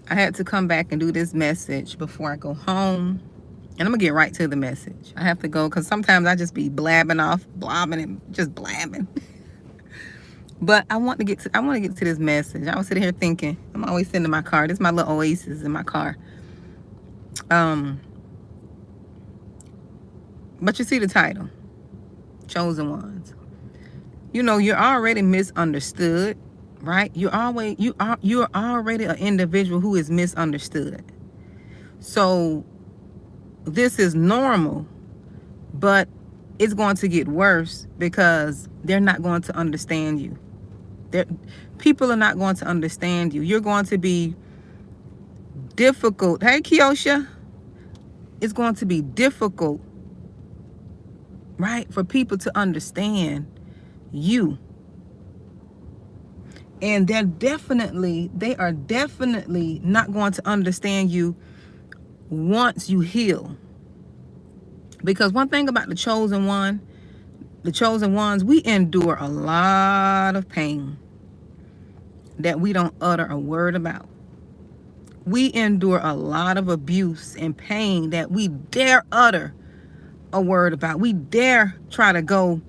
I had to come back and do this message before I go home. And I'm going to get right to the message. I have to go because sometimes I just be blabbing off, blobbing and just blabbing. But I want to get to this message. I was sitting here thinking, I'm always sitting in my car. This is my little oasis in my car. But you see the title, Chosen Ones. You know, you're already misunderstood, right? You're already an individual who is misunderstood. So this is normal, but it's going to get worse because they're not going to understand you. People are not going to understand you. You're going to be difficult. Hey, Kiosha. It's going to be difficult, right, for people to understand you. And they are definitely not going to understand you once you heal. Because one thing about the chosen ones, we endure a lot of pain that we don't utter a word about. We endure a lot of abuse and pain that we dare utter a word about. We dare try to go,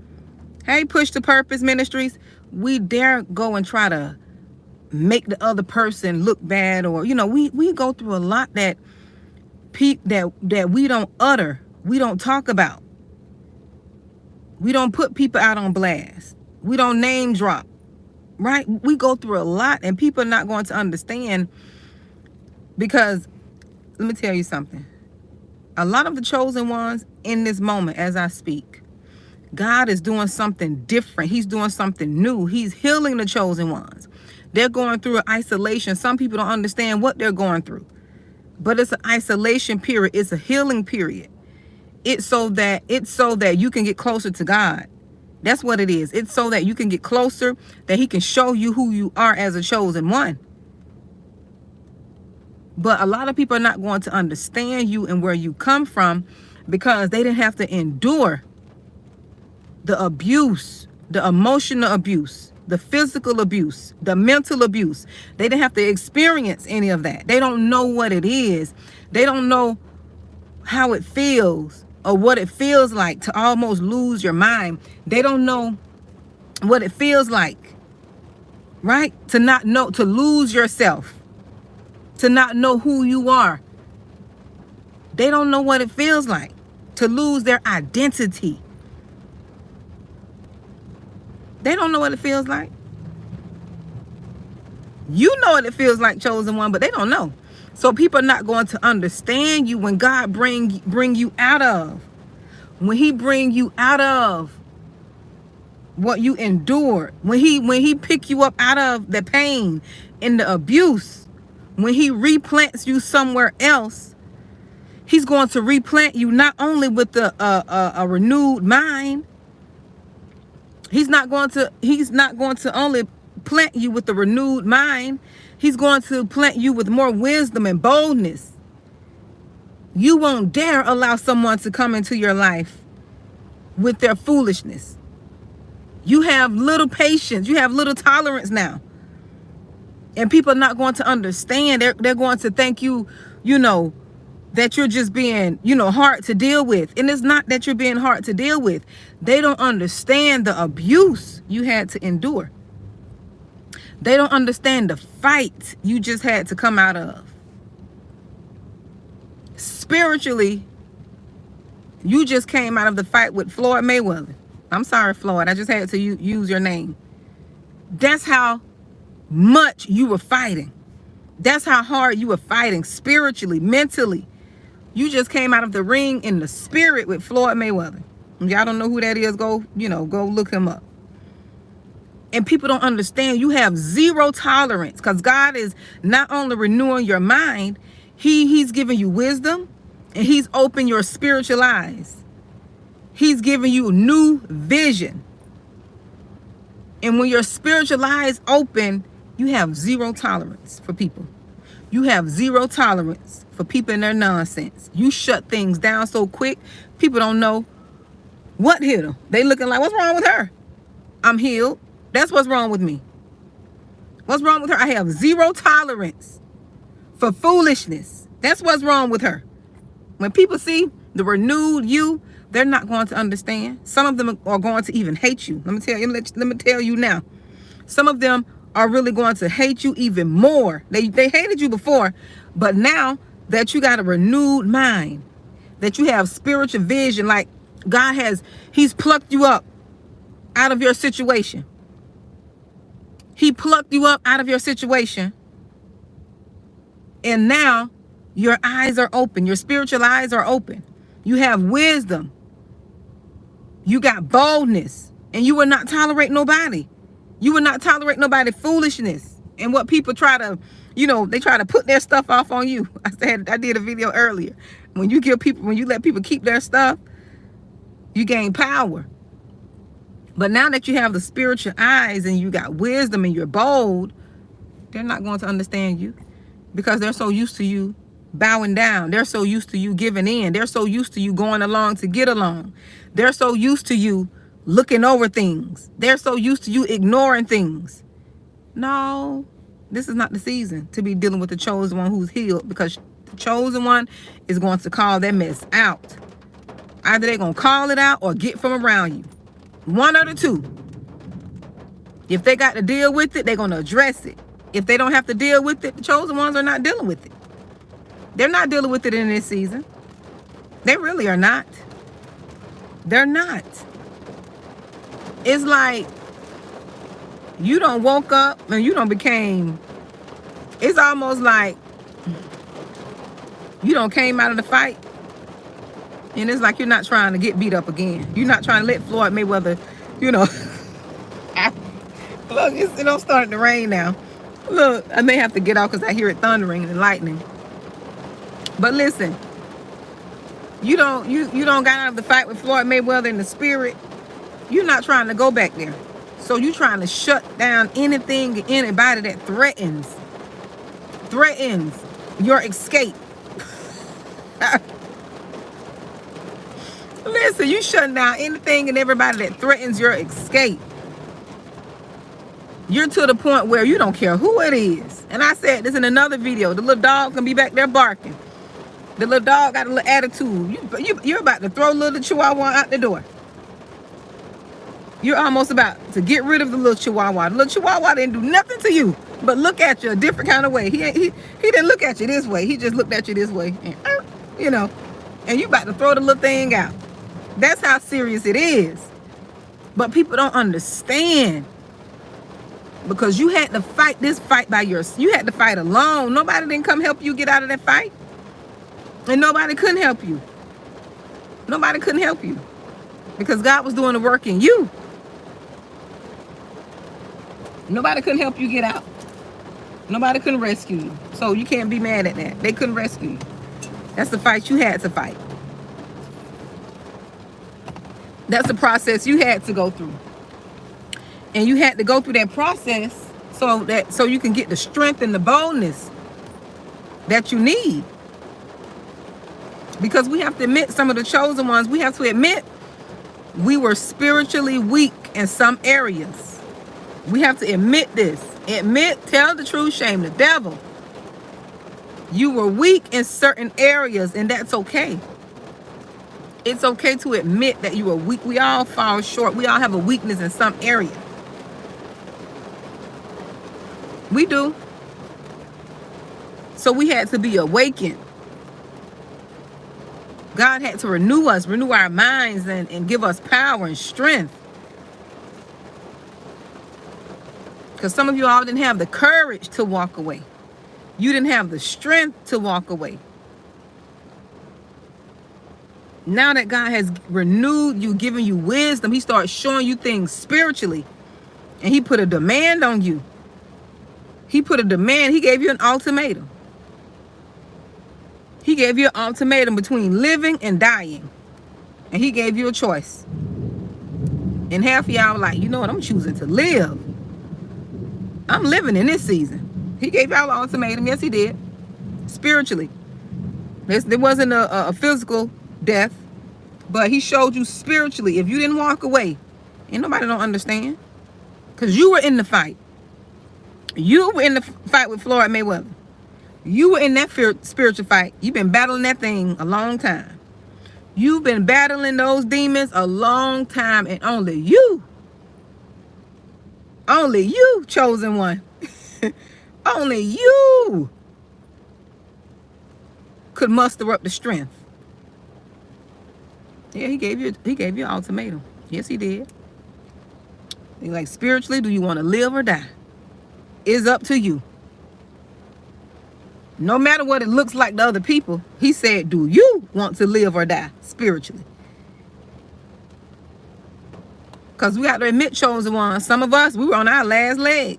hey, Push to Purpose Ministries, we dare go and try to make the other person look bad, or we go through a lot that we don't utter, we don't talk about. We don't put people out on blast. We don't name drop, right? We go through a lot, and people are not going to understand because, let me tell you something. A lot of the chosen ones in this moment, as I speak, God is doing something different. He's doing something new. He's healing the chosen ones. They're going through an isolation. Some people don't understand what they're going through, but it's an isolation period. It's a healing period. It's so that you can get closer to God. That's what it is. It's so that you can get closer, that He can show you who you are as a chosen one. But a lot of people are not going to understand you and where you come from because they didn't have to endure the abuse, the emotional abuse, the physical abuse, the mental abuse. They didn't have to experience any of that. They don't know what it is. They don't know how it feels or what it feels like to almost lose your mind. They don't know what it feels like, right? To not know, to lose yourself. To not know who you are. They don't know what it feels like to lose their identity. They don't know what it feels like. You know what it feels like, chosen one, but they don't know. So people are not going to understand you when God bring you out of. When He bring you out of what you endured. When he pick you up out of the pain and the abuse. When He replants you somewhere else, He's going to replant you not only with a renewed mind. He's not going to only plant you with a renewed mind. He's going to plant you with more wisdom and boldness. You won't dare allow someone to come into your life with their foolishness. You have little patience. You have little tolerance now. And people are not going to understand. They're going to think that you're just being, hard to deal with. And it's not that you're being hard to deal with. They don't understand the abuse you had to endure. They don't understand the fight you just had to come out of. Spiritually, you just came out of the fight with Floyd Mayweather. I'm sorry, Floyd. I just had to use your name. That's how much you were fighting. That's how hard you were fighting spiritually, mentally. You just came out of the ring in the spirit with Floyd Mayweather. Y'all don't know who that is, go look him up. And people don't understand you have zero tolerance because God is not only renewing your mind, He's giving you wisdom and He's opened your spiritual eyes. He's giving you new vision. And when your spiritual eyes open, you have zero tolerance for people. You have zero tolerance for people and their nonsense. You shut things down so quick, people don't know what hit them. They looking like, what's wrong with her? I'm healed. That's what's wrong with me. What's wrong with her? I have zero tolerance for foolishness. That's what's wrong with her. When people see the renewed you, they're not going to understand. Some of them are going to even hate you. Let me tell you now. Some of them are really going to hate you even more. They hated you before, but now that you got a renewed mind, that you have spiritual vision, like he's plucked you up out of your situation. He plucked you up out of your situation. And now your eyes are open. Your spiritual eyes are open. You have wisdom. You got boldness. And you will not tolerate nobody. You will not tolerate nobody foolishness. And what people try to, they try to put their stuff off on you. I did a video earlier. When you let people keep their stuff, you gain power. But now that you have the spiritual eyes and you got wisdom and you're bold, they're not going to understand you because they're so used to you bowing down. They're so used to you giving in. They're so used to you going along to get along. They're so used to you looking over things. They're so used to you ignoring things. No, this is not the season to be dealing with the chosen one who's healed, because the chosen one is going to call that mess out. Either they're going to call it out or get from around you. One or the two. If they got to deal with it, they're going to address it. If they don't have to deal with it, the chosen ones are not dealing with it. They're not dealing with it in this season. They really are not. They're not. It's like you don't woke up and you don't became, it's almost like you don't came out of the fight. And it's like you're not trying to get beat up again. You're not trying to let Floyd Mayweather, Look, it don't start to rain now. Look, I may have to get out because I hear it thundering and lightning. But listen, you don't got out of the fight with Floyd Mayweather in the spirit. You're not trying to go back there. So you're trying to shut down anything, anybody that threatens your escape. Listen, you shutting down anything and everybody that threatens your escape. You're to the point where you don't care who it is. And I said this in another video. The little dog can be back there barking. The little dog got a little attitude. You're about to throw little Chihuahua out the door. You're almost about to get rid of the little Chihuahua. The little Chihuahua didn't do nothing to you but look at you a different kind of way. He didn't look at you this way. He just looked at you this way. And, and you about to throw the little thing out. That's how serious it is. But people don't understand. Because you had to fight this fight by yourself. You had to fight alone. Nobody didn't come help you get out of that fight. And nobody couldn't help you. Nobody couldn't help you. Because God was doing the work in you. Nobody couldn't help you get out. Nobody couldn't rescue you. So you can't be mad at that. They couldn't rescue you. That's the fight you had to fight. That's the process you had to go through. And you had to go through that process so you can get the strength and the boldness that you need. Because we have to admit, some of the chosen ones, we have to admit we were spiritually weak in some areas. We have to admit this. Tell the truth, shame the devil. You were weak in certain areas, and that's okay. It's okay to admit that you were weak. We all fall short. We all have a weakness in some area. We do. So we had to be awakened. God had to renew us, renew our minds, and give us power and strength. Because some of you all didn't have the courage to walk away. You didn't have the strength to walk away. Now that God has renewed you, given you wisdom, he starts showing you things spiritually. And he put a demand on you. He put a demand. He gave you an ultimatum. He gave you an ultimatum between living and dying. And he gave you a choice. And half of y'all were like, you know what? I'm choosing to live. I'm living in this season. He gave y'all an ultimatum. Yes, he did. Spiritually. There wasn't a physical death. But he showed you spiritually. If you didn't walk away, ain't nobody don't understand. Because you were in the fight. You were in the fight with Floyd Mayweather. You were in that spiritual fight. You've been battling that thing a long time. You've been battling those demons a long time, and only you, chosen one, only you could muster up the strength. Yeah, he gave you an ultimatum. Yes, he did. He's like, spiritually, do you want to live or die? It's up to you. No matter what it looks like to other people, he said, do you want to live or die spiritually? Because we got to admit, chosen one, some of us, we were on our last leg.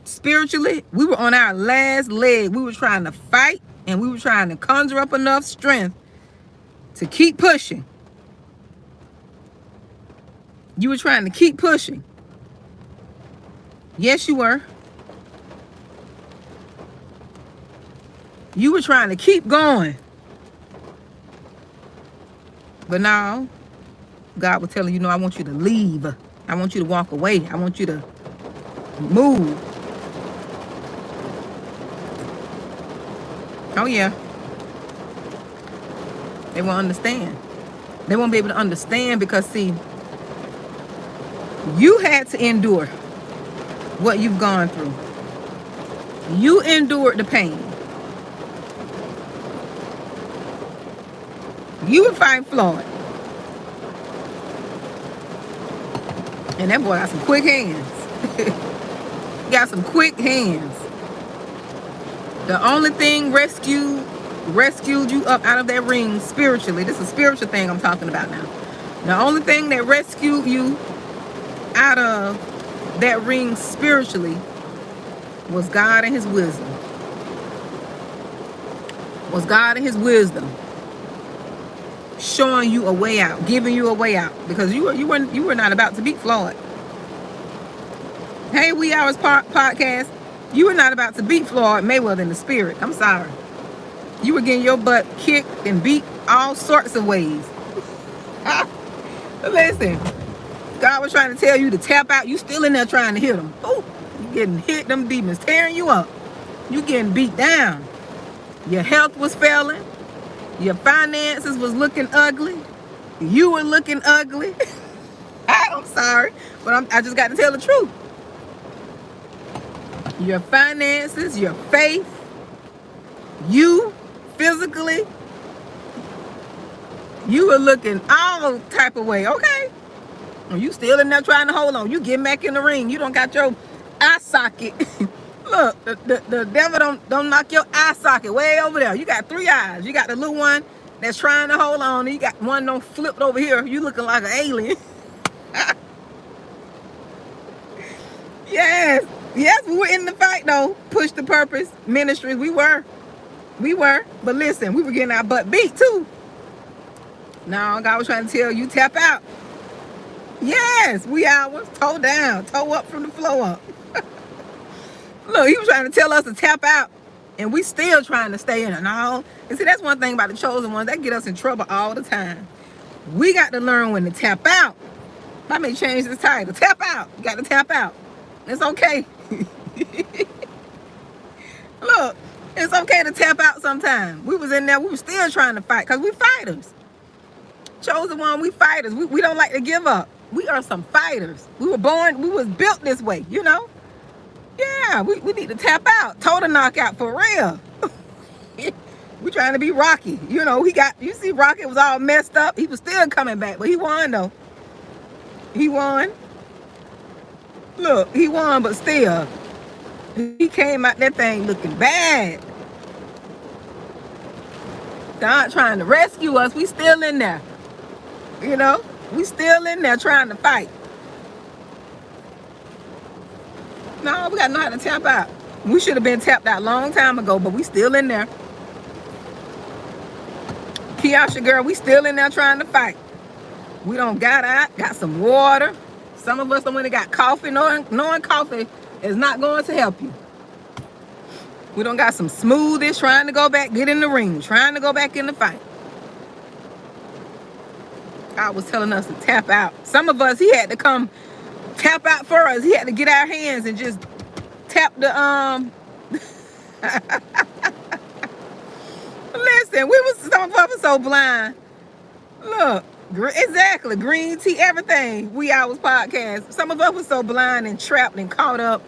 Spiritually, we were on our last leg. We were trying to fight, and we were trying to conjure up enough strength to keep pushing. You were trying to keep pushing. Yes, you were. You were trying to keep going. But now, God was telling you, no, I want you to leave. I want you to walk away. I want you to move. Oh, yeah. They won't understand. They won't be able to understand because, see, you had to endure what you've gone through. You endured the pain. You were fighting Floyd. And that boy got some quick hands. Got some quick hands. The only thing rescued you up out of that ring spiritually. This is a spiritual thing I'm talking about now. The only thing that rescued you out of that ring spiritually was God and his wisdom. Was God and his wisdom showing you a way out, giving you a way out, because you were not about to beat Floyd. Hey, We Hours podcast, you were not about to beat Floyd Mayweather in the spirit. I'm sorry. You were getting your butt kicked and beat all sorts of ways. Listen, God was trying to tell you to tap out. You still in there trying to hit him. Oh, you getting hit, them demons tearing you up. You getting beat down. Your health was failing. Your finances was looking ugly. You were looking ugly. I'm sorry, but I just got to tell the truth. Your finances, your faith, you physically, you were looking all type of way, okay? And you still in there trying to hold on. You get back in the ring. You don't got your eye socket. Look, the devil don't knock your eye socket way over there. You got 3 eyes. You got the little one that's trying to hold on. And you got one don't flipped over here. You looking like an alien. Yes, we were in the fight though. Push the Purpose Ministries. We were. But listen, we were getting our butt beat too. No, God was trying to tell you, tap out. Yes, We Hours, toe down, toe up from the floor up. Look, he was trying to tell us to tap out, and we still trying to stay in it. No, and see, that's one thing about the chosen ones. That get us in trouble all the time. We got to learn when to tap out. I may change this title. Tap out. You got to tap out. It's okay. Look, it's okay to tap out sometimes. We was in there. We were still trying to fight because we fighters. Chosen one, we fighters. We don't like to give up. We are some fighters. We was built this way, you know? Yeah, we need to tap out. Total knockout for real. We trying to be Rocky. You know, you see Rocky was all messed up. He was still coming back, but he won though. He won. Look, he won, but still. He came out that thing looking bad. God trying to rescue us. We still in there. You know, we still in there trying to fight. No, we got to know how to tap out. We should have been tapped out a long time ago, but we still in there. Kiasha girl, we still in there trying to fight. We don't got out, got some water. Some of us don't really got coffee, knowing coffee is not going to help you. We don't got some smoothies, trying to go back, get in the ring, trying to go back in the fight. God was telling us to tap out. Some of us, he had to come tap out for us. He had to get our hands and just tap the Listen, some of us were so blind. Look, exactly, green tea, everything. We Hours podcast. Some of us were so blind and trapped and caught up.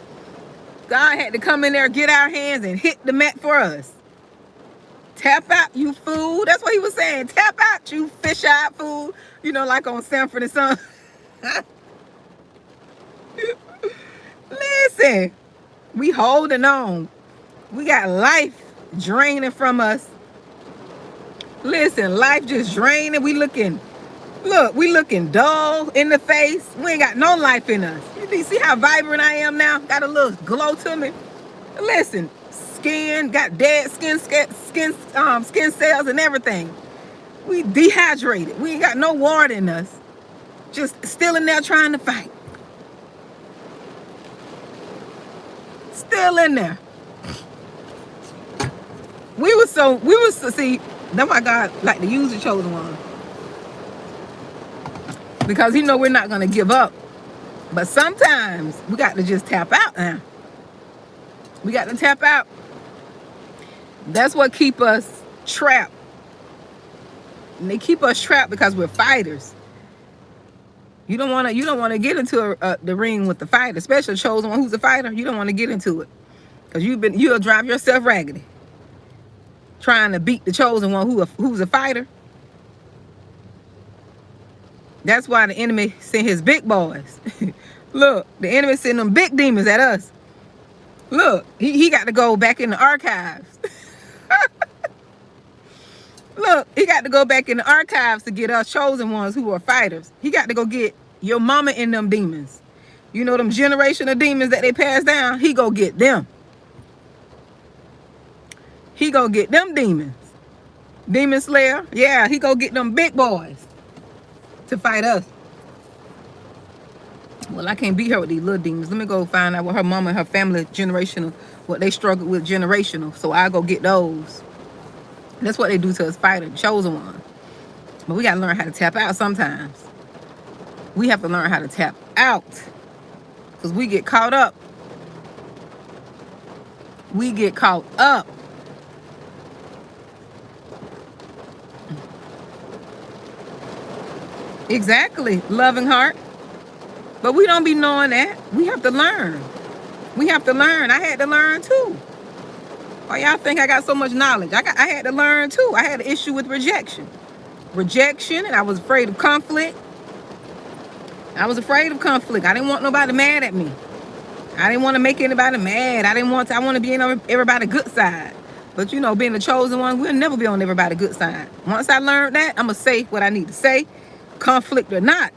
God had to come in there, get our hands and hit the mat for us. Tap out, you fool. That's what he was saying. Tap out, you fish-eyed fool. You know, like on Sanford and Son. Listen, we holding on. We got life draining from us. Listen, life just draining. We looking dull in the face. We ain't got no life in us. You see how vibrant I am now? Got a little glow to me. Listen, got dead skin cells and everything. We dehydrated. We ain't got no water in us. Just still in there trying to fight. Still in there. See, that's why God like to use the chosen one. Because he know we're not gonna give up. But sometimes we got to just tap out now. We got to tap out. That's what keep us trapped. And they keep us trapped because we're fighters. You don't want to get into the ring with the fighter, especially a chosen one who's a fighter. You don't want to get into it because you'll drive yourself raggedy trying to beat the chosen one who's a fighter. That's why the enemy sent his big boys. Look, the enemy sent them big demons at us. Look, he got to go back in the archives. Look, he got to go back in the archives to get us chosen ones who are fighters. He got to go get your mama and them demons. You know them generational demons that they pass down? He go get them. He go get them demons. Demon Slayer. Yeah, he go get them big boys to fight us. Well, I can't beat her with these little demons. Let me go find out what her mama and her family generational, what they struggle with generational. So I go get those. That's what they do to us fighters, chosen one. But we got to learn how to tap out sometimes. We have to learn how to tap out. Because we get caught up. We get caught up. Exactly. Loving heart. But we don't be knowing that. We have to learn. We have to learn. I had to learn too. Why y'all think I got so much knowledge? I had to learn too. I had an issue with rejection. And I was afraid of conflict. I didn't want nobody mad at me. I didn't want to make anybody mad. I want to be on everybody's good side. But you know, being the chosen one, we'll never be on everybody's good side. Once I learned that, I'm going to say what I need to say. Conflict or not,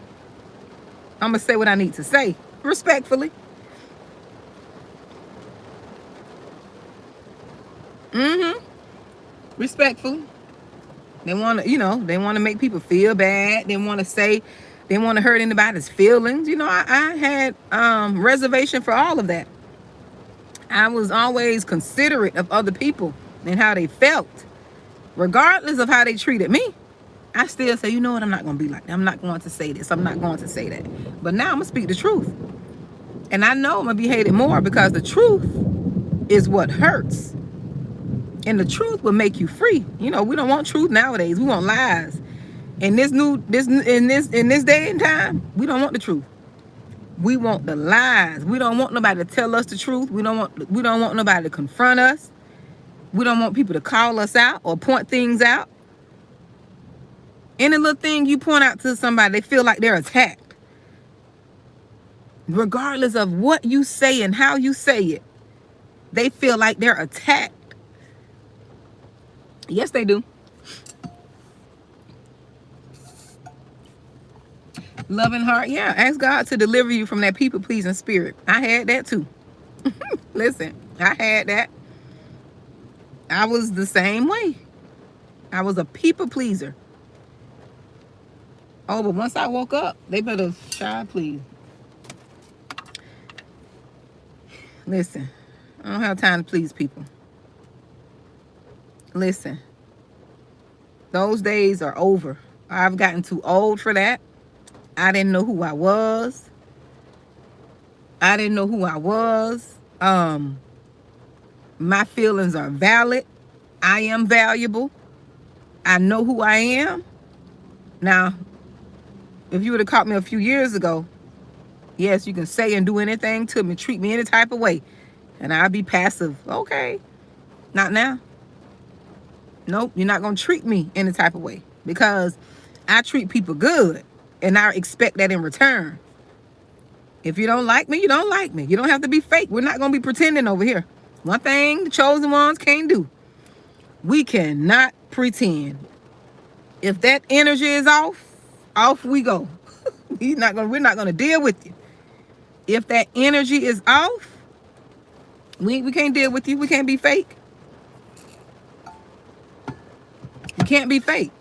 I'm going to say what I need to say. Respectfully. Respectfully. They want to make people feel bad. They want to hurt anybody's feelings. You know, I had reservation for all of that. I was always considerate of other people and how they felt. Regardless of how they treated me, I still say, you know what, I'm not going to be like that. I'm not going to say this. I'm not going to say that. But now I'm going to speak the truth. And I know I'm going to be hated more because the truth is what hurts. And the truth will make you free. You know, we don't want truth nowadays. We want lies. In this day and time, we don't want the truth. We want the lies. We don't want nobody to tell us the truth. We don't want nobody to confront us. We don't want people to call us out or point things out. Any little thing you point out to somebody, they feel like they're attacked. Regardless of what you say and how you say it, they feel like they're attacked. Yes, they do. Loving heart, yeah. Ask God to deliver you from that people-pleasing spirit. I had that too. Listen, I had that. I was the same way. I was a people pleaser. Oh, but once I woke up, they better shy, please. Listen, I don't have time to please people. Listen, those days are over. I've gotten too old for that. I didn't know who I was. My feelings are valid. I am valuable. I know who I am. Now, if you would have caught me a few years ago, yes, you can say and do anything to me, treat me any type of way, and I'll be passive. Okay. Not now. Nope, you're not going to treat me any type of way, because I treat people good, and I expect that in return. If you don't like me, you don't like me. You don't have to be fake. We're not going to be pretending over here. One thing the chosen ones can't do, we cannot pretend. If that energy is off we go. We're not going to deal with you. If that energy is off, we can't deal with you. We can't be fake. You can't be fake.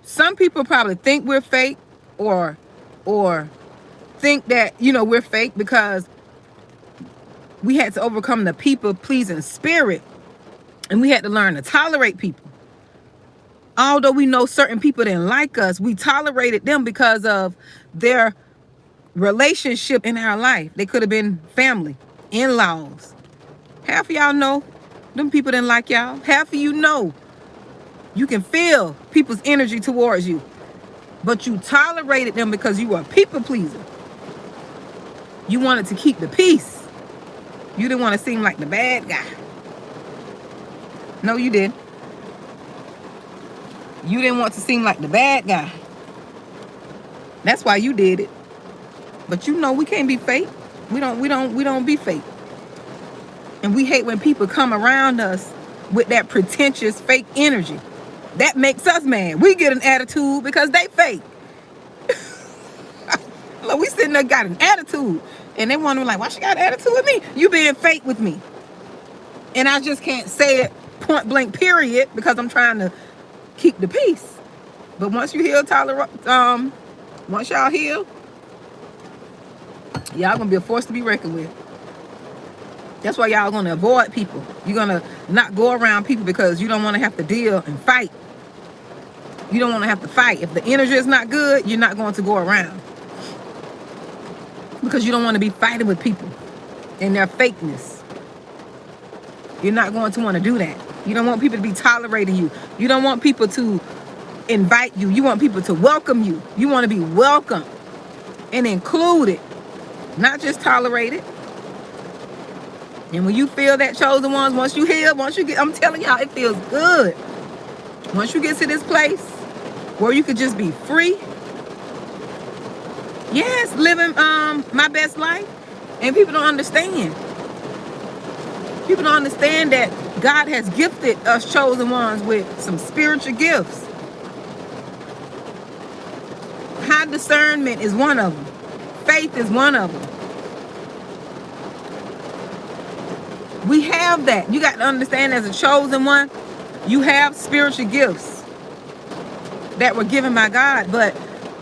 Some people probably think we're fake, or think that, we're fake because we had to overcome the people pleasing spirit, and we had to learn to tolerate people. Although we know certain people didn't like us, we tolerated them because of their relationship in our life. They could have been family, in-laws. Half of y'all know them people didn't like y'all. Half of you know you can feel people's energy towards you, but you tolerated them because you were a people pleaser. You wanted to keep the peace. You didn't want to seem like the bad guy. No, you didn't. You didn't want to seem like the bad guy. That's why you did it. But we can't be fake. We don't be fake. And we hate when people come around us with that pretentious fake energy. That makes us mad. We get an attitude because they fake. Look, we sitting there got an attitude, and they wonder like, why she got an attitude with me? You being fake with me. And I just can't say it point blank period because I'm trying to keep the peace. But once you heal, once y'all heal, y'all gonna be a force to be reckoned with. That's why y'all gonna avoid people. You're gonna not go around people because you don't want to have to deal and fight. You don't want to have to fight. If the energy is not good, you're not going to go around, because you don't want to be fighting with people and their fakeness. You're not going to want to do that. You don't want people to be tolerating you. You don't want people to invite you. You want people to welcome you. You want to be welcome and included, not just tolerated. And when you feel that, chosen ones, once you heal, I'm telling y'all, it feels good. Once you get to this place where you could just be free. Yes, living my best life. And people don't understand. People don't understand that God has gifted us chosen ones with some spiritual gifts. High discernment is one of them. Faith is one of them. We have that. You got to understand, as a chosen one, you have spiritual gifts that were given by God, but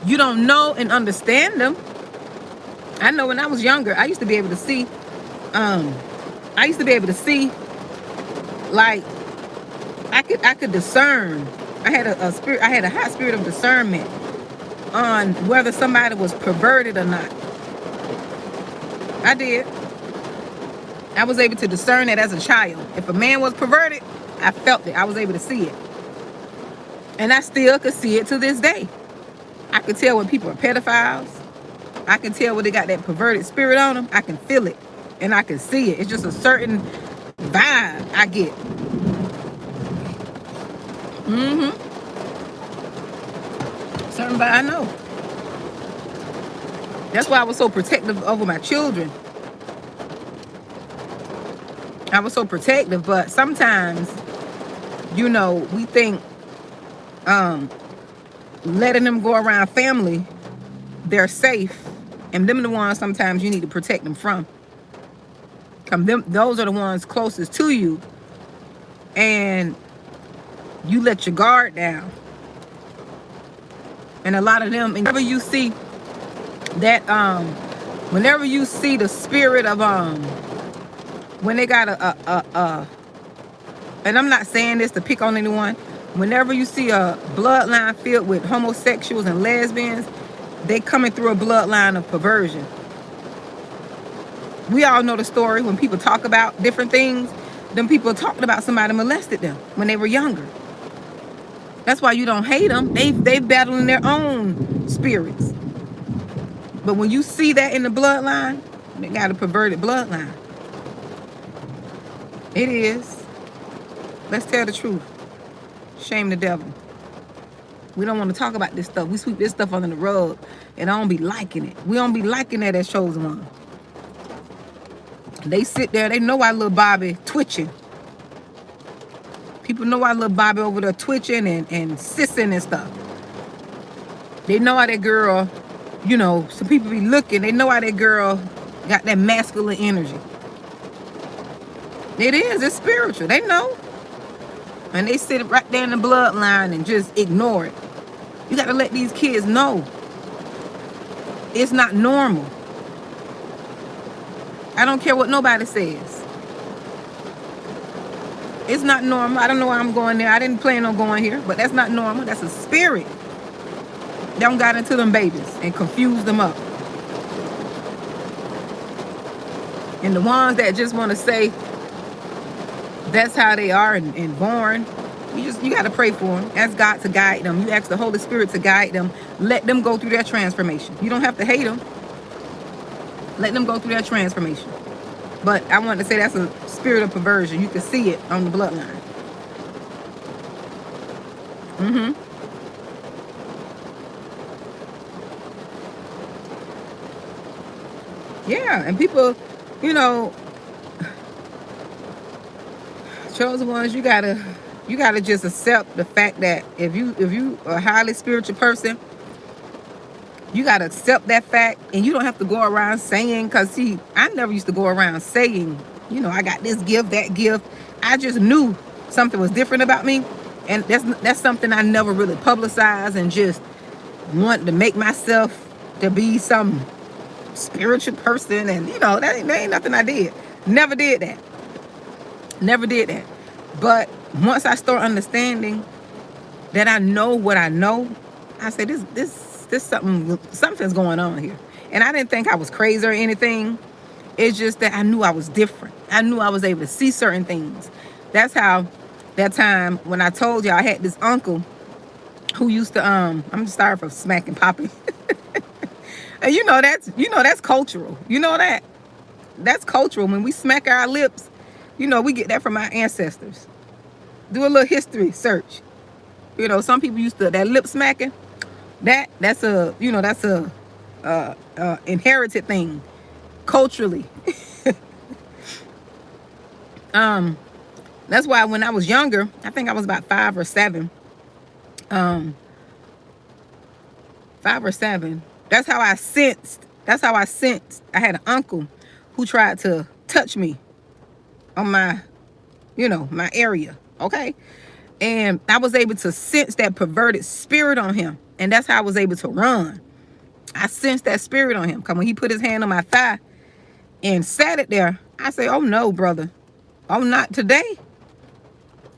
you don't know and understand them. I know when I was younger, I used to be able to see, like, I could discern. I had a high spirit of discernment on whether somebody was perverted or not. I did. I was able to discern it as a child. If a man was perverted, I felt it. I was able to see it. And I still could see it to this day. I could tell when people are pedophiles. I can tell when they got that perverted spirit on them. I can feel it. And I can see it. It's just a certain vibe I get. Certain vibe I know. That's why I was so protective over my children. I was so protective, but sometimes, we think letting them go around family, they're safe, and them are the ones sometimes you need to protect them from. Those are the ones closest to you, and you let your guard down. And a lot of them, whenever you see that, whenever you see the spirit of when they got and I'm not saying this to pick on anyone, whenever you see a bloodline filled with homosexuals and lesbians, they coming through a bloodline of perversion. We all know the story when people talk about different things. Them people talking about somebody molested them when they were younger. That's why you don't hate them. They battling their own spirits. But when you see that in the bloodline, they got a perverted bloodline. It is. Let's tell the truth. Shame the devil. We don't want to talk about this stuff. We sweep this stuff under the rug, and I don't be liking it. We don't be liking that as chosen one. They sit there. They know our little Bobby twitching. People know our little Bobby over there twitching and sissing and stuff. They know how that girl, you know, some people be looking. They know how that girl got that masculine energy. It is. It's spiritual. They know. And they sit right there in the bloodline and just ignore it. You got to let these kids know. It's not normal. I don't care what nobody says. It's not normal. I don't know why I'm going there. I didn't plan on going here, but that's not normal. That's a spirit. They don't got into them babies and confuse them up. And the ones that just want to say that's how they are and born, you got to pray for them. Ask God to guide them. You ask the Holy Spirit to guide them. Let them go through their transformation. You don't have to hate them. Let them go through their transformation. But I want to say that's a spirit of perversion. You can see it on the bloodline. Yeah, and people, you know, chosen ones, you gotta just accept the fact that if you are a highly spiritual person, you got to accept that fact, and you don't have to go around saying, because see, I never used to go around saying, you know, I got this gift, that gift. I just knew something was different about me, and that's something I never really publicized and just wanted to make myself to be some spiritual person, and you know, that ain't nothing I did. Never did that. Never did that. But once I start understanding that I know what I know, I say this something's going on here. And I didn't think I was crazy or anything. It's just that I knew I was different. I knew I was able to see certain things. That's how that time when I told you I had this uncle who used to I'm sorry for smacking Poppy. And you know that's cultural. You know that's cultural. When we smack our lips, you know, we get that from our ancestors. Do a little history search. You know, some people used to that lip smacking. That's a inherited thing culturally. That's why when I was younger, I think I was about 5 or 7. 5 or 7. That's how I sensed. I had an uncle who tried to touch me on my area. Okay. And I was able to sense that perverted spirit on him. And that's how I was able to run. I sensed that spirit on him. Because when he put his hand on my thigh and sat it there, I say, oh no, brother. Oh, not today.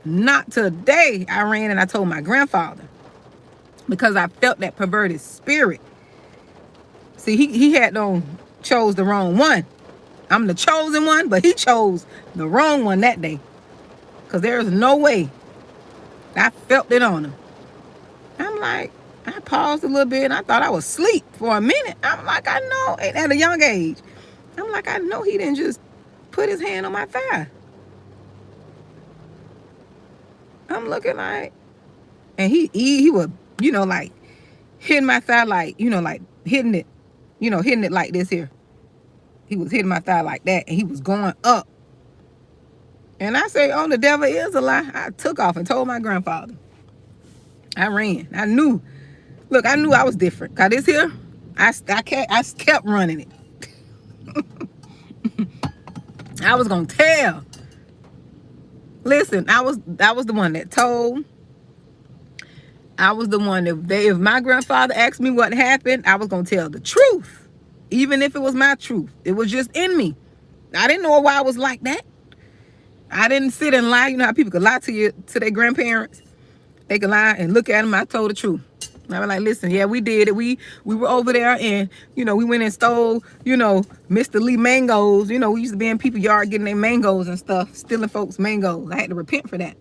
Not today. I ran and I told my grandfather. Because I felt that perverted spirit. See, he chose the wrong one. I'm the chosen one, but he chose the wrong one that day. Because there's no way. I felt it on him. I'm like, I paused a little bit and I thought I was asleep for a minute. I'm like, I know, at a young age. I'm like, I know he didn't just put his hand on my thigh. I'm looking like, and he was, like hitting my thigh, like hitting it like this here. He was hitting my thigh like that, and he was going up. And I say, oh, the devil is a lie. I took off and told my grandfather. I ran. I knew I was different. Cause this here, I kept running it. I was gonna tell. Listen, I was the one that told. I was the one if my grandfather asked me what happened, I was gonna tell the truth. Even if it was my truth. It was just in me. I didn't know why I was like that. I didn't sit and lie. You know how people could lie to their grandparents? They could lie and look at them. I told the truth. I was like, listen, yeah, we did it. We were over there, and we went and stole, Mr. Lee mangoes. We used to be in people's yard getting their mangoes and stuff, stealing folks' mangoes. I had to repent for that.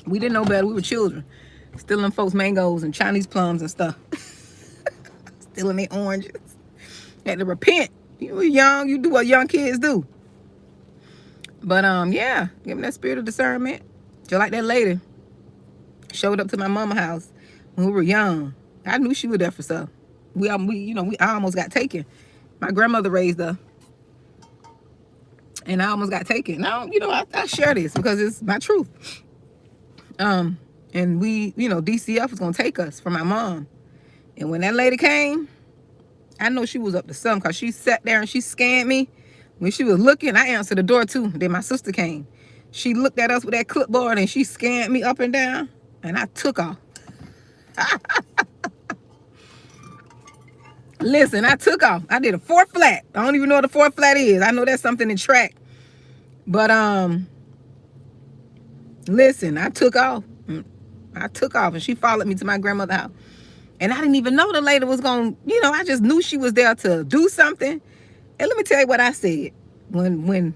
We didn't know better. We were children, stealing folks' mangoes and Chinese plums and stuff, stealing their oranges. Had to repent. You were young. You do what young kids do. But yeah, give them that spirit of discernment. Just like that lady showed up to my mama's house when we were young. I knew she was there for stuff. I almost got taken. My grandmother raised her, and I almost got taken. Now, I share this because it's my truth. And we, DCF was gonna take us from my mom. And when that lady came, I know she was up to something because she sat there and she scanned me. When she was looking, I answered the door too. Then my sister came. She looked at us with that clipboard and she scanned me up and down, and I took off. Listen, I took off. I did a 4 flat. I don't even know what a 4 flat is. I know that's something in track. But listen, I took off. And she followed me to my grandmother's house. And I didn't even know the lady was going, I just knew she was there to do something. And let me tell you what I said when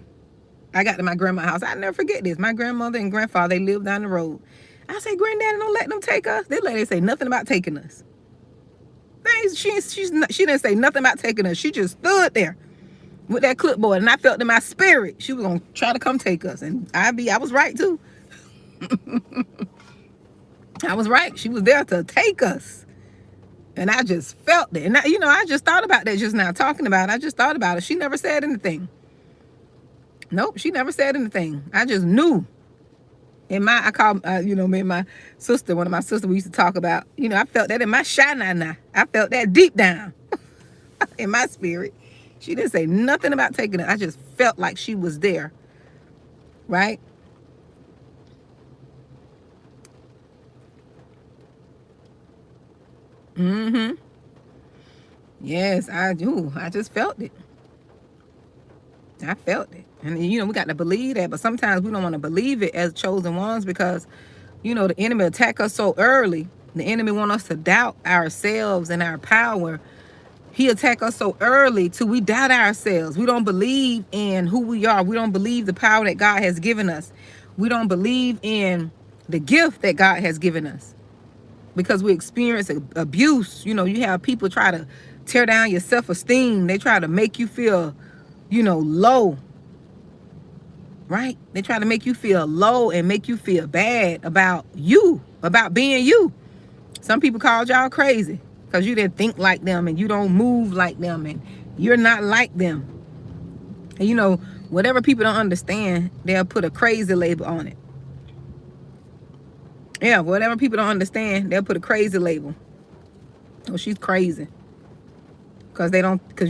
I got to my grandma's house. I'll never forget this. My grandmother and grandfather, they lived down the road. I said, Granddaddy, don't let them take us. This lady say nothing about taking us. She didn't say nothing about taking us. She just stood there with that clipboard, and I felt in my spirit she was gonna try to come take us. And I was right too. I was right. She was there to take us. And I just felt it. And I just thought about that just now, talking about it. I just thought about it. She never said anything. Nope, she never said anything. I just knew. I call, me and my sister, one of my sisters, we used to talk about, I felt that in my shana. I felt that deep down in my spirit. She didn't say nothing about taking it. I just felt like she was there. Right? Mm-hmm. Yes, I do. I just felt it. I felt it. And, we got to believe that. But sometimes we don't want to believe it as chosen ones because, the enemy attack us so early. The enemy want us to doubt ourselves and our power. He attack us so early till we doubt ourselves. We don't believe in who we are. We don't believe the power that God has given us. We don't believe in the gift that God has given us. Because we experience abuse. You have people try to tear down your self-esteem. They try to make you feel, low. Right? They try to make you feel low and make you feel bad about you, about being you. Some people called y'all crazy because you didn't think like them and you don't move like them and you're not like them. And whatever people don't understand, they'll put a crazy label on it. Yeah, whatever people don't understand, they'll put a crazy label. Oh, she's crazy. Because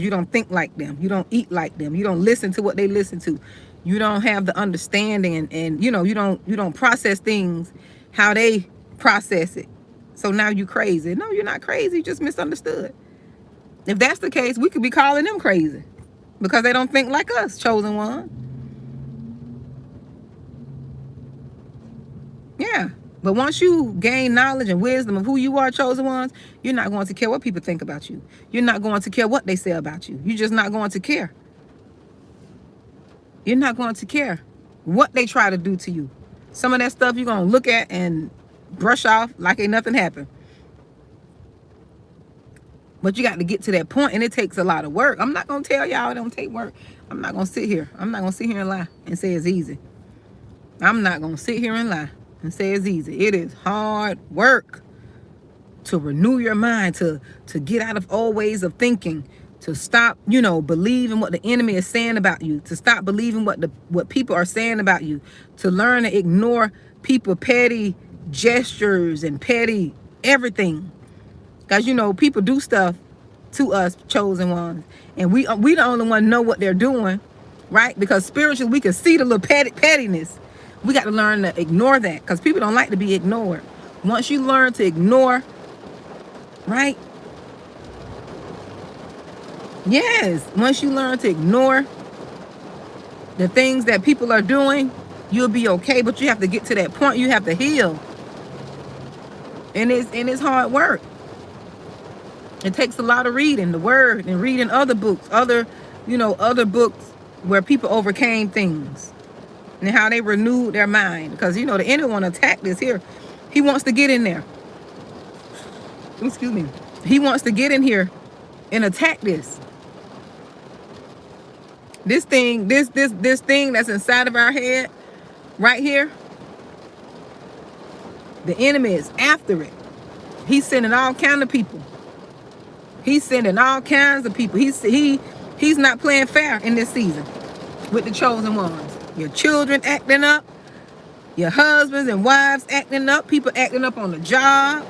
you don't think like them. You don't eat like them. You don't listen to what they listen to. You don't have the understanding and you don't process things how they process it. So now you crazy. No, you're not crazy. You just misunderstood. If that's the case, we could be calling them crazy because they don't think like us, chosen one. Yeah. But once you gain knowledge and wisdom of who you are, chosen ones, you're not going to care what people think about you. You're not going to care what they say about you. You're just not going to care. You're not going to care what they try to do to you. Some of that stuff you're going to look at and brush off like ain't nothing happened. But you got to get to that point, and it takes a lot of work. I'm not going to tell y'all it don't take work. I'm not going to sit here. I'm not going to sit here and lie and say it's easy. I'm not going to sit here and lie and say it's easy. It is hard work to renew your mind, to get out of old ways of thinking, to stop, believing what the enemy is saying about you, to stop believing what people are saying about you, to learn to ignore people petty gestures and petty everything. Because, people do stuff to us, chosen ones. And we the only one know what they're doing, right? Because spiritually, we can see the little pettiness. We got to learn to ignore that because people don't like to be ignored. Once you learn to ignore, right? Yes, once you learn to ignore the things that people are doing, you'll be okay. But you have to get to that point. You have to heal. And it's hard work. It takes a lot of reading the word and reading other books, other books where people overcame things and how they renewed their mind. Because the enemy want to attack this here. He wants to get in there. Excuse me. He wants to get in here and attack this. This thing, this thing that's inside of our head, right here. The enemy is after it. He's sending all kinds of people. He's sending all kinds of people. He's not playing fair in this season with the chosen ones. Your children acting up, your husbands and wives acting up, people acting up on the job,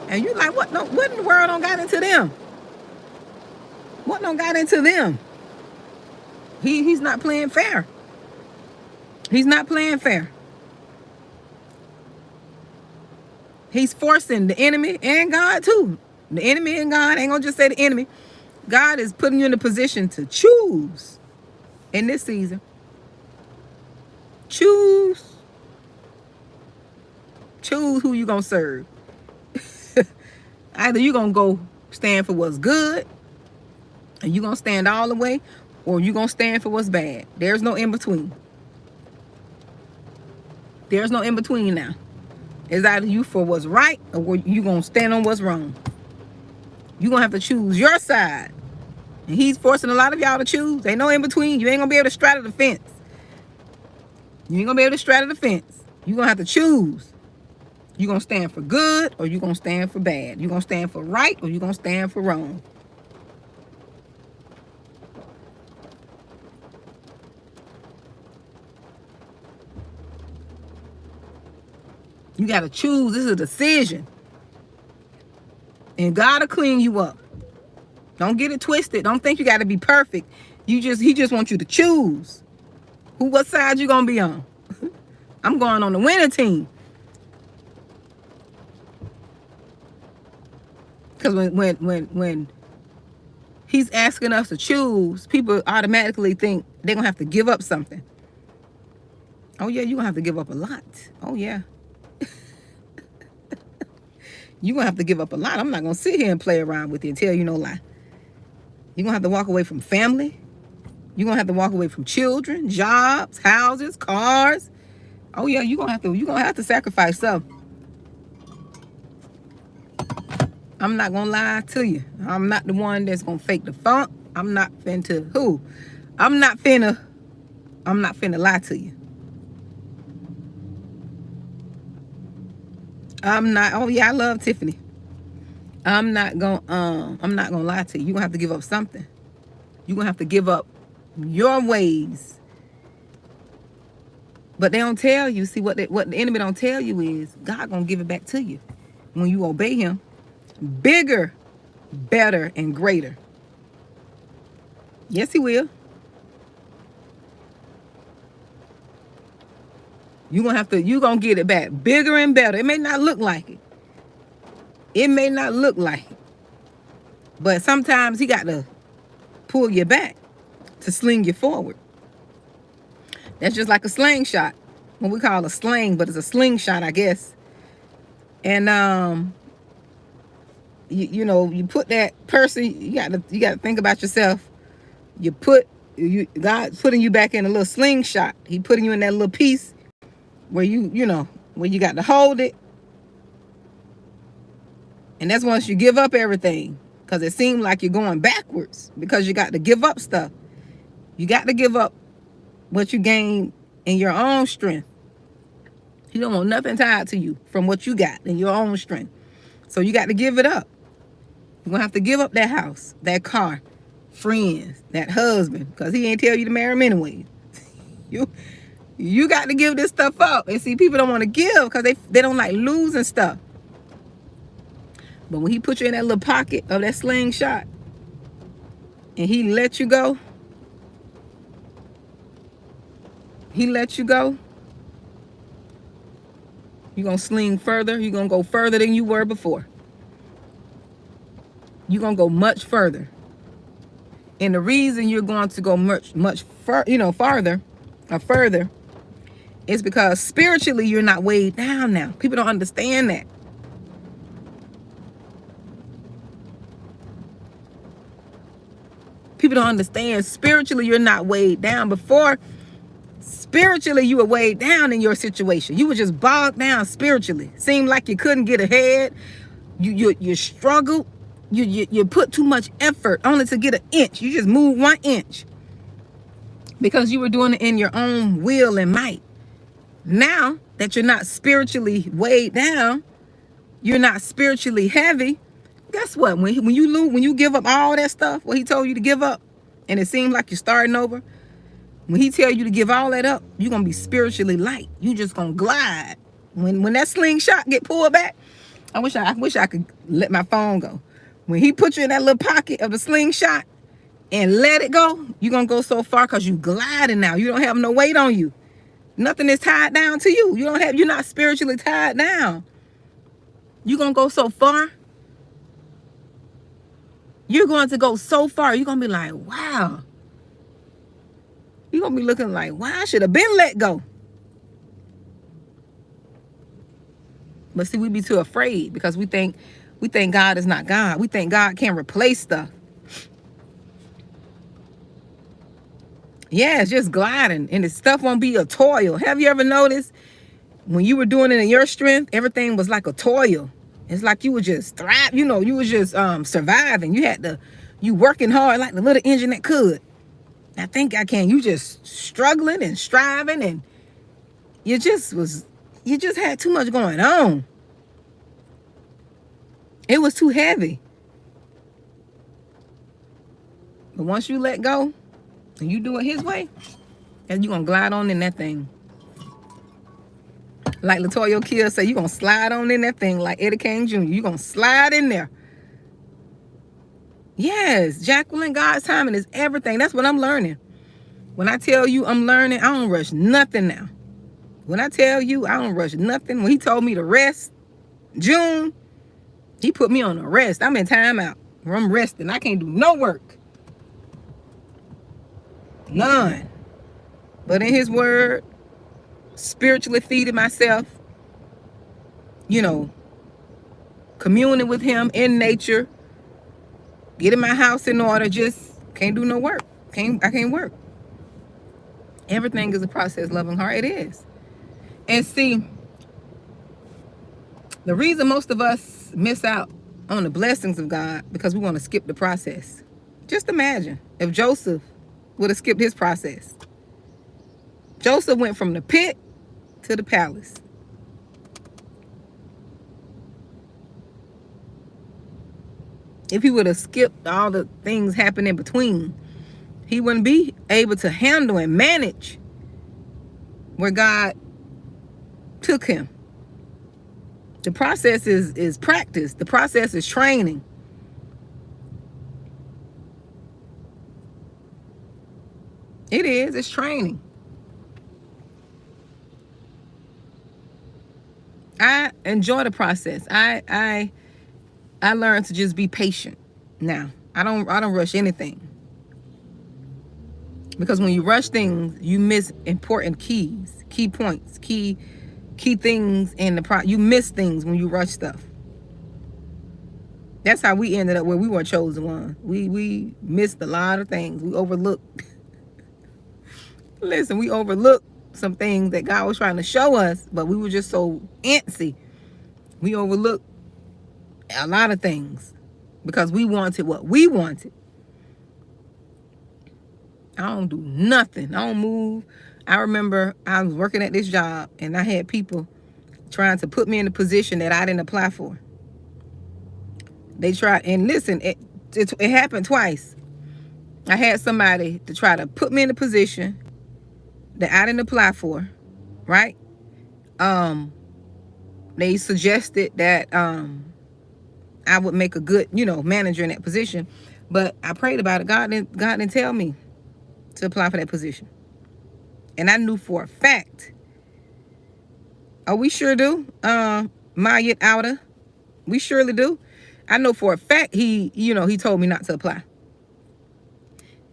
and you're like, what? No, what in the world don't got into them? What don't got into them? He's not playing fair. He's not playing fair. He's forcing the enemy and God too. The enemy and God, ain't gonna just say the enemy. God is putting you in a position to choose in this season. Choose who you gonna serve. Either you gonna go stand for what's good, and you gonna stand all the way, or you gonna stand for what's bad. There's no in between. There's no in between now. It's either you for what's right, or you gonna stand on what's wrong. You gonna have to choose your side. And he's forcing a lot of y'all to choose. Ain't no in between. You ain't gonna be able to straddle the fence. You ain't gonna be able to straddle the fence. You gonna have to choose. You gonna stand for good, or you gonna stand for bad. You gonna stand for right, or you gonna stand for wrong. You gotta choose. This is a decision. And God will clean you up. Don't get it twisted. Don't think you got to be perfect. He just wants you to choose. What side you gonna be on? I'm going on the winning team. Because when he's asking us to choose, people automatically think they're gonna have to give up something. Oh yeah, you're gonna have to give up a lot. Oh yeah. You're going to have to give up a lot. I'm not going to sit here and play around with you and tell you no lie. You're going to have to walk away from family. You're going to have to walk away from children, jobs, houses, cars. Oh yeah, you're going to have to sacrifice something. I'm not going to lie to you. I'm not the one that's going to fake the funk. I'm not finna lie to you. Oh yeah, I love Tiffany. I'm not gonna lie to you. You're gonna have to give up something. You're gonna have to give up your ways. But they don't tell you, see what the enemy don't tell you is God gonna give it back to you when you obey him. Bigger, better, and greater. Yes, he will. You're gonna get it back bigger and better. It may not look like it. But sometimes he got to pull you back to sling you forward. That's just like a slingshot. What we call a sling, but it's a slingshot, I guess. And you put that person, you got to think about yourself. God's putting you back in a little slingshot. He putting you in that little piece where where you got to hold it. And that's once you give up everything, because it seems like you're going backwards because you got to give up stuff. You got to give up what you gain in your own strength. You don't want nothing tied to you from what you got in your own strength. So you got to give it up. You're going to have to give up that house, that car, friends, that husband, because he ain't tell you to marry him anyway. You got to give this stuff up. And see, people don't want to give because they don't like losing stuff. But when he put you in that little pocket of that slingshot and he let you go, you're going to sling further. You're going to go further than you were before. You're going to go much further. And the reason you're going to go much farther or further is because spiritually you're not weighed down now. People don't understand that. people don't understand. Spiritually, you're not weighed down. Before, spiritually, you were weighed down in your situation. You were just bogged down spiritually. Seemed like you couldn't get ahead. You struggled. You put too much effort only to get an inch. You just moved 1 inch because you were doing it in your own will and might. Now that you're not spiritually weighed down, you're not spiritually heavy. Guess what? When you give up all that stuff, what he told you to give up, and it seems like you're starting over, when he tell you to give all that up, you're gonna be spiritually light. You just gonna glide. When that slingshot get pulled back, I wish I could let my phone go. When he put you in that little pocket of the slingshot and let it go, you're gonna go so far because you gliding now. You don't have no weight on you. Nothing is tied down to you. You're not spiritually tied down. You're gonna go so far. You're going to go so far. You're gonna be like, wow. You're gonna be looking like, wow, I should have been let go. But see, we be too afraid because we think God is not God. We think God can't replace stuff. Yeah, it's just gliding, and the stuff won't be a toil. Have you ever noticed when you were doing it in your strength, everything was like a toil? It's like you were just thrive. You were just surviving. You working hard like the little engine that could. I think I can. You just struggling and striving, and you just had too much going on. It was too heavy. But once you let go and you do it his way, and you're gonna glide on in that thing. Like Latoya Kill said, you're gonna slide on in that thing like Eddie Kane Jr. You're gonna slide in there. Yes, Jacqueline, God's timing is everything. That's what I'm learning. When I tell you I'm learning, I don't rush nothing now. When I tell you I don't rush nothing, when he told me to rest, June, he put me on a rest. I'm in timeout where I'm resting. I can't do no work. None. But in his word, spiritually feeding myself, communing with him in nature, getting my house in order, just can't do no work. I can't work. Everything is a process, loving heart. It is. And see, the reason most of us miss out on the blessings of God because we want to skip the process. Just imagine if Joseph would have skipped his process. Joseph went from the pit to the palace. If he would have skipped all the things happening in between, he wouldn't be able to handle and manage where God took him. The process is practice. The process is training. It is. It's training. I enjoy the process. I learned to just be patient now. I don't rush anything. Because when you rush things, you miss important key points, key things in the you miss things when you rush stuff. That's how we ended up where we weren't chosen one. We missed a lot of things. We overlooked. Listen, we overlooked some things that God was trying to show us, but we were just so antsy. We overlooked a lot of things because we wanted what we wanted. I don't do nothing. I don't move. I remember I was working at this job and I had people trying to put me in a position that I didn't apply for. They tried, and listen, it happened twice. I had somebody to try to put me in a position that I didn't apply for, right? They suggested that I would make a good, manager in that position. But I prayed about it. God didn't tell me to apply for that position. And I knew for a fact. Oh, we sure do. Mayat Outer. We surely do. I know for a fact he told me not to apply.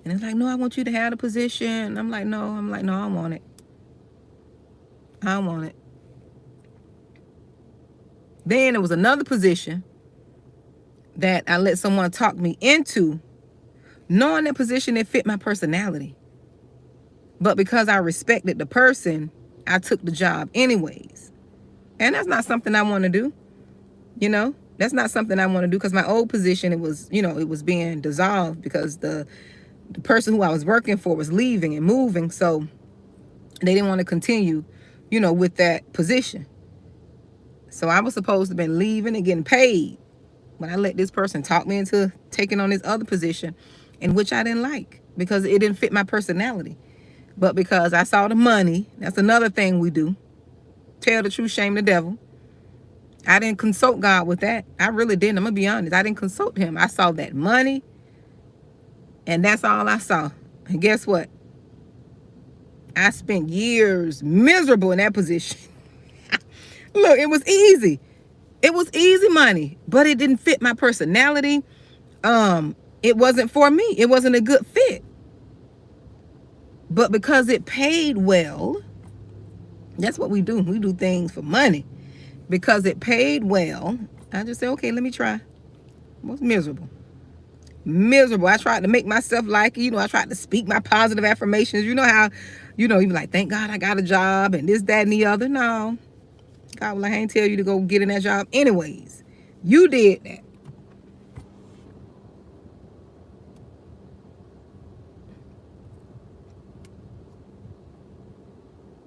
And it's like, no, I want you to have the position. I'm like, no, I don't want it. I don't want it. Then there was another position that I let someone talk me into knowing that position, it fit my personality. But because I respected the person, I took the job anyways. And that's not something I want to do. You know, that's not something I want to do, because my old position, it was, you know, it was being dissolved because the person who I was working for was leaving and moving. So they didn't want to continue, you know, with that position. So I was supposed to have been leaving and getting paid. But I let this person talk me into taking on this other position, in which I didn't like because it didn't fit my personality. But because I saw the money, that's another thing we do. Tell the truth, shame the devil. I didn't consult God with that. I really didn't. I'm going to be honest. I didn't consult him. I saw that money, and that's all I saw. And guess what? I spent years miserable in that position. Look, it was easy. It was easy money, but it didn't fit my personality. It wasn't for me. It wasn't a good fit. But because it paid well, that's what we do. We do things for money. Because it paid well, I just said, okay, let me try. I was miserable. Miserable. I tried to make myself like it. You know, I tried to speak my positive affirmations. You know how, you know, you be like, thank God I got a job and this, that, and the other. No. God will, I ain't tell you to go get in that job anyways. You did that.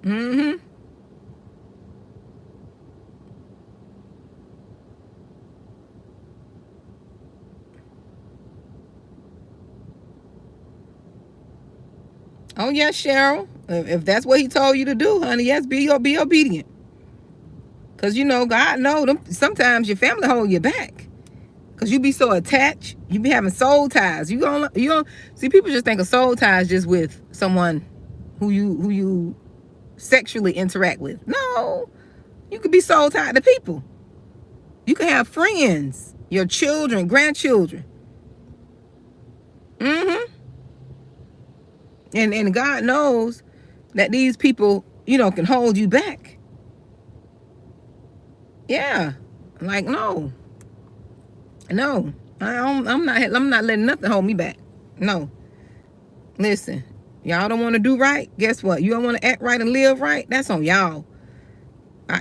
Mm-hmm. Oh, yes, Cheryl. If that's what he told you to do, honey, yes, be obedient. Because, you know, God know them. Sometimes your family hold you back. Because you be so attached. You be having soul ties. You don't see, people just think of soul ties just with someone who you sexually interact with. No. You could be soul tied to people. You can have friends, your children, grandchildren. Mm-hmm. And God knows that these people, you know, can hold you back. Yeah. Like, no. No. I'm not letting nothing hold me back. No. Listen, y'all don't want to do right. Guess what? You don't want to act right and live right. That's on y'all. I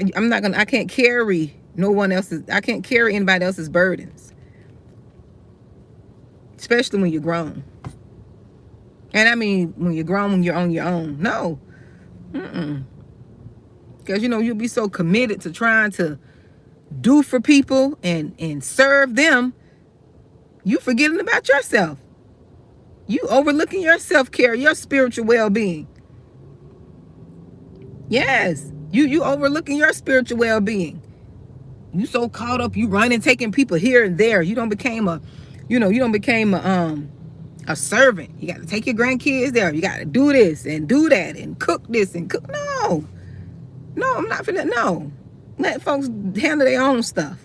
can't carry I can't carry anybody else's burdens. Especially when you're grown. And I mean, when you're grown, when you're on your own. No. Because, you know, you'll be so committed to trying to do for people and serve them, you forgetting about yourself. You overlooking your self-care, your spiritual well-being. Yes. You overlooking your spiritual well-being. You so caught up, you running, taking people here and there. You don't became a servant. You got to take your grandkids there. You got to do this and do that and cook this and cook. No, I'm not finna. No, let folks handle their own stuff.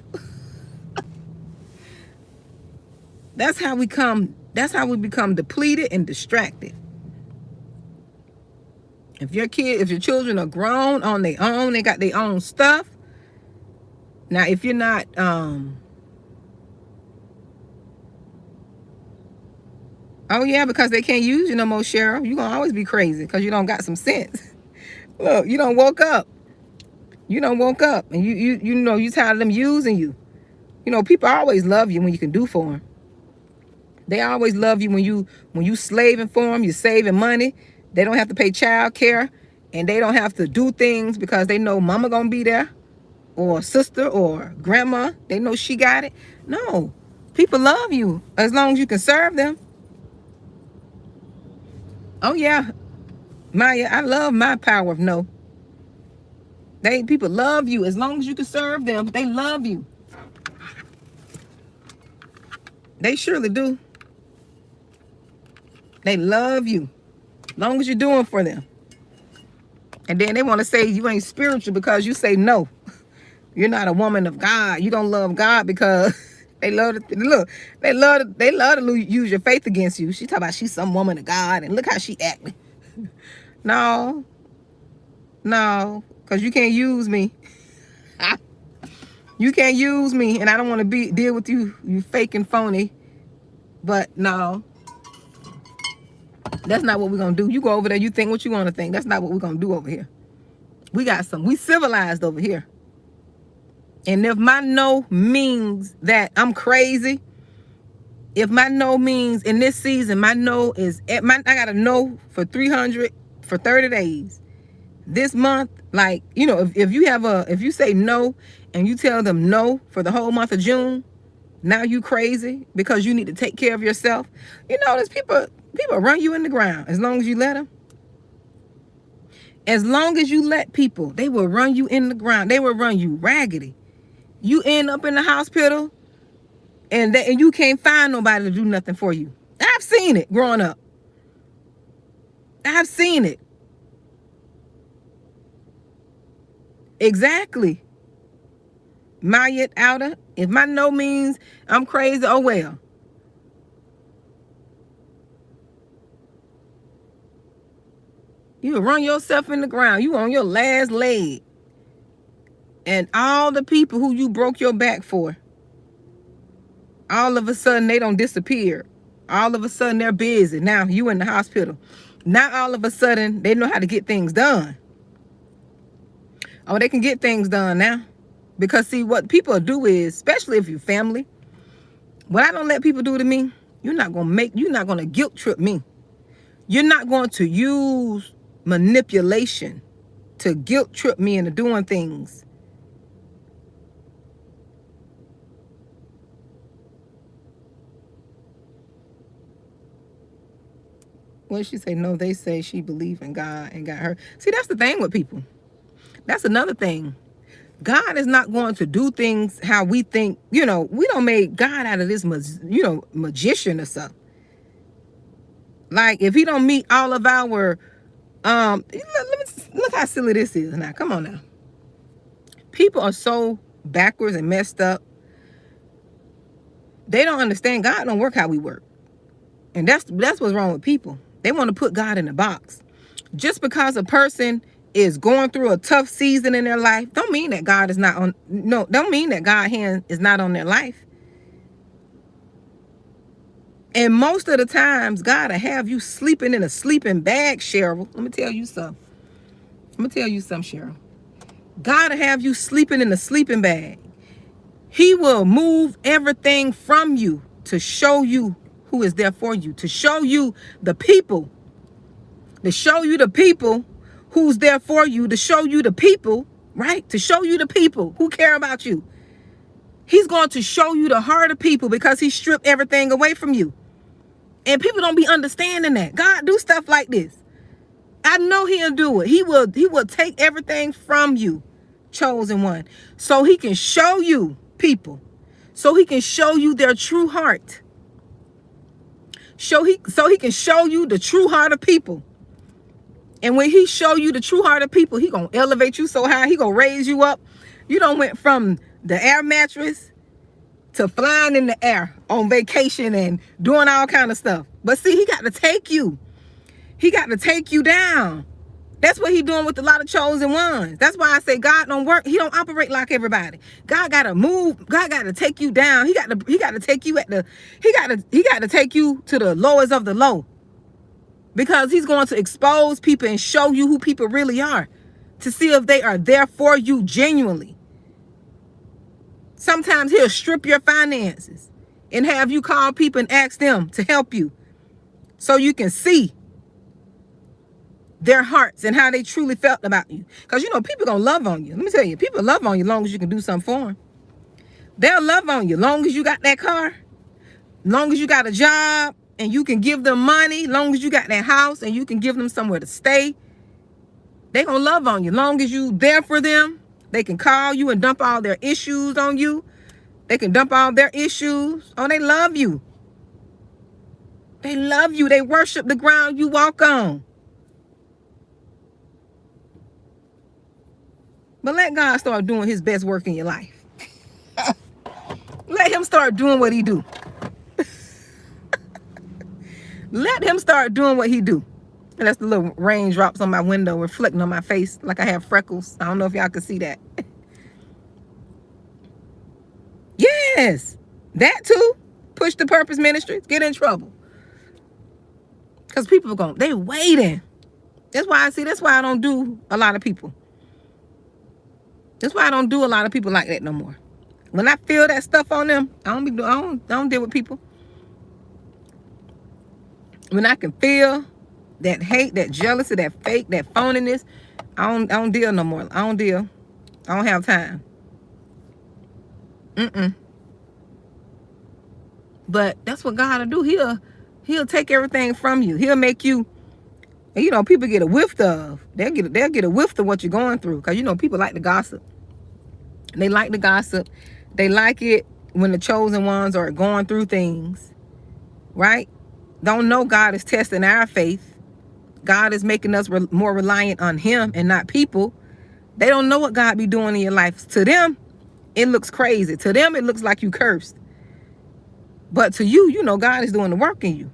That's how we become depleted and distracted. If your children are grown on their own, they got their own stuff. Now, if you're not, oh yeah, because they can't use you no more, Cheryl. You're going to always be crazy because you don't got some sense. Look, you don't woke up. And you know, you tired of them using you. You know, people always love you when you can do for them. They always love you when you slaving for them, you're saving money. They don't have to pay child care, and they don't have to do things because they know mama gonna be there, or sister or grandma. They know she got it. No, people love you as long as you can serve them. Oh yeah, Maya, I love my power of no. People love you as long as you can serve them. They love you. They surely do. They love you as long as you're doing for them. And then they want to say you ain't spiritual because you say no. You're not a woman of God. You don't love God because they love to use your faith against you. She talk about she's some woman of God and look how she acting. No, because you can't use me. You can't use me, and I don't want to deal with you fake and phony. But no, That's not what we're going to do. You go over there, you think what you want to think. That's not what we're going to do over here. We civilized over here. And if my no means that I'm crazy, if my no means in this season, my no is, I got a no for 300 for 30 days. This month, like, you know, if you say no and you tell them no for the whole month of June, now you crazy because you need to take care of yourself. You know, there's people run you in the ground as long as you let them. As long as you let people, they will run you in the ground. They will run you raggedy. You end up in the hospital and you can't find nobody to do nothing for you. I've seen it growing up. I've seen it. Exactly. Mayat outer. If my no means I'm crazy, oh well. You run yourself in the ground. You on your last leg. And all the people who you broke your back for, all of a sudden they don't disappear. All of a sudden they're busy. Now you in the hospital. Now all of a sudden they know how to get things done. Oh, they can get things done now. Because see, what people do is, especially if you're family, what I don't let people do to me, you're not going to guilt trip me. You're not going to use manipulation to guilt trip me into doing things. What did she say? No, they say she believed in God and got her. See, that's the thing with people. That's another thing. God is not going to do things how we think. You know, we don't make God out of this, magician or something. Like, if he don't meet all of our, look how silly this is now. Come on now. People are so backwards and messed up. They don't understand God don't work how we work. And that's what's wrong with people. They want to put God in a box. Just because a person is going through a tough season in their life, don't mean that God is not on, don't mean that God's hand is not on their life. And most of the times, God will have you sleeping in a sleeping bag, Cheryl. Let me tell you something. Cheryl. God will have you sleeping in a sleeping bag. He will move everything from you to show you who is there for you, to show you the people, who's there for you, to show you the people, right? To show you the people who care about you. He's going to show you the heart of people because he stripped everything away from you. And people don't be understanding that. God do stuff like this. I know he'll do it. He will take everything from you, chosen one, so he can show you people, so he can show you their true heart. So he can show you the true heart of people. And when he show you the true heart of people, he gonna elevate you so high. He gonna raise you up. You done went from the air mattress to flying in the air on vacation and doing all kind of stuff. But see, he got to take you. He got to take you down. That's what he doing with a lot of chosen ones. That's why I say God don't work. He don't operate like everybody. God got to move. God got to take you down. He got to take you he got to take you to the lowest of the low. Because he's going to expose people and show you who people really are, to see if they are there for you genuinely. Sometimes he'll strip your finances and have you call people and ask them to help you so you can see their hearts and how they truly felt about you. Because, people going to love on you. Let me tell you, people love on you as long as you can do something for them. They'll love on you as long as you got that car, as long as you got a job and you can give them money, as long as you got that house and you can give them somewhere to stay. They going to love on you as long as you there for them. They can call you and dump all their issues on you. They can dump all their issues. Oh, they love you. They love you. They worship the ground you walk on. But let God start doing his best work in your life. Let him start doing what he do. Let him start doing what he do. And that's the little raindrops on my window reflecting on my face like I have freckles. I don't know if y'all can see that. Yes, that too. Push the Purpose Ministries. Get in trouble. Because people are they waiting. That's why I don't do a lot of people. That's why I don't do a lot of people like that no more. When I feel that stuff on them, I don't deal with people. When I can feel that hate, that jealousy, that fake, that phoniness, I don't deal no more. I don't deal. I don't have time. But that's what God will do. He'll take everything from you. He'll make you, you know, people get a whiff of. They'll get a whiff of what you're going through. Because, you know, people like to gossip. They like to gossip. They like it when the chosen ones are going through things. Right? Don't know God is testing our faith. God is making us more reliant on him and not people. They don't know what God be doing in your life. To them, it looks crazy. To them, it looks like you cursed. But to you, you know God is doing the work in you.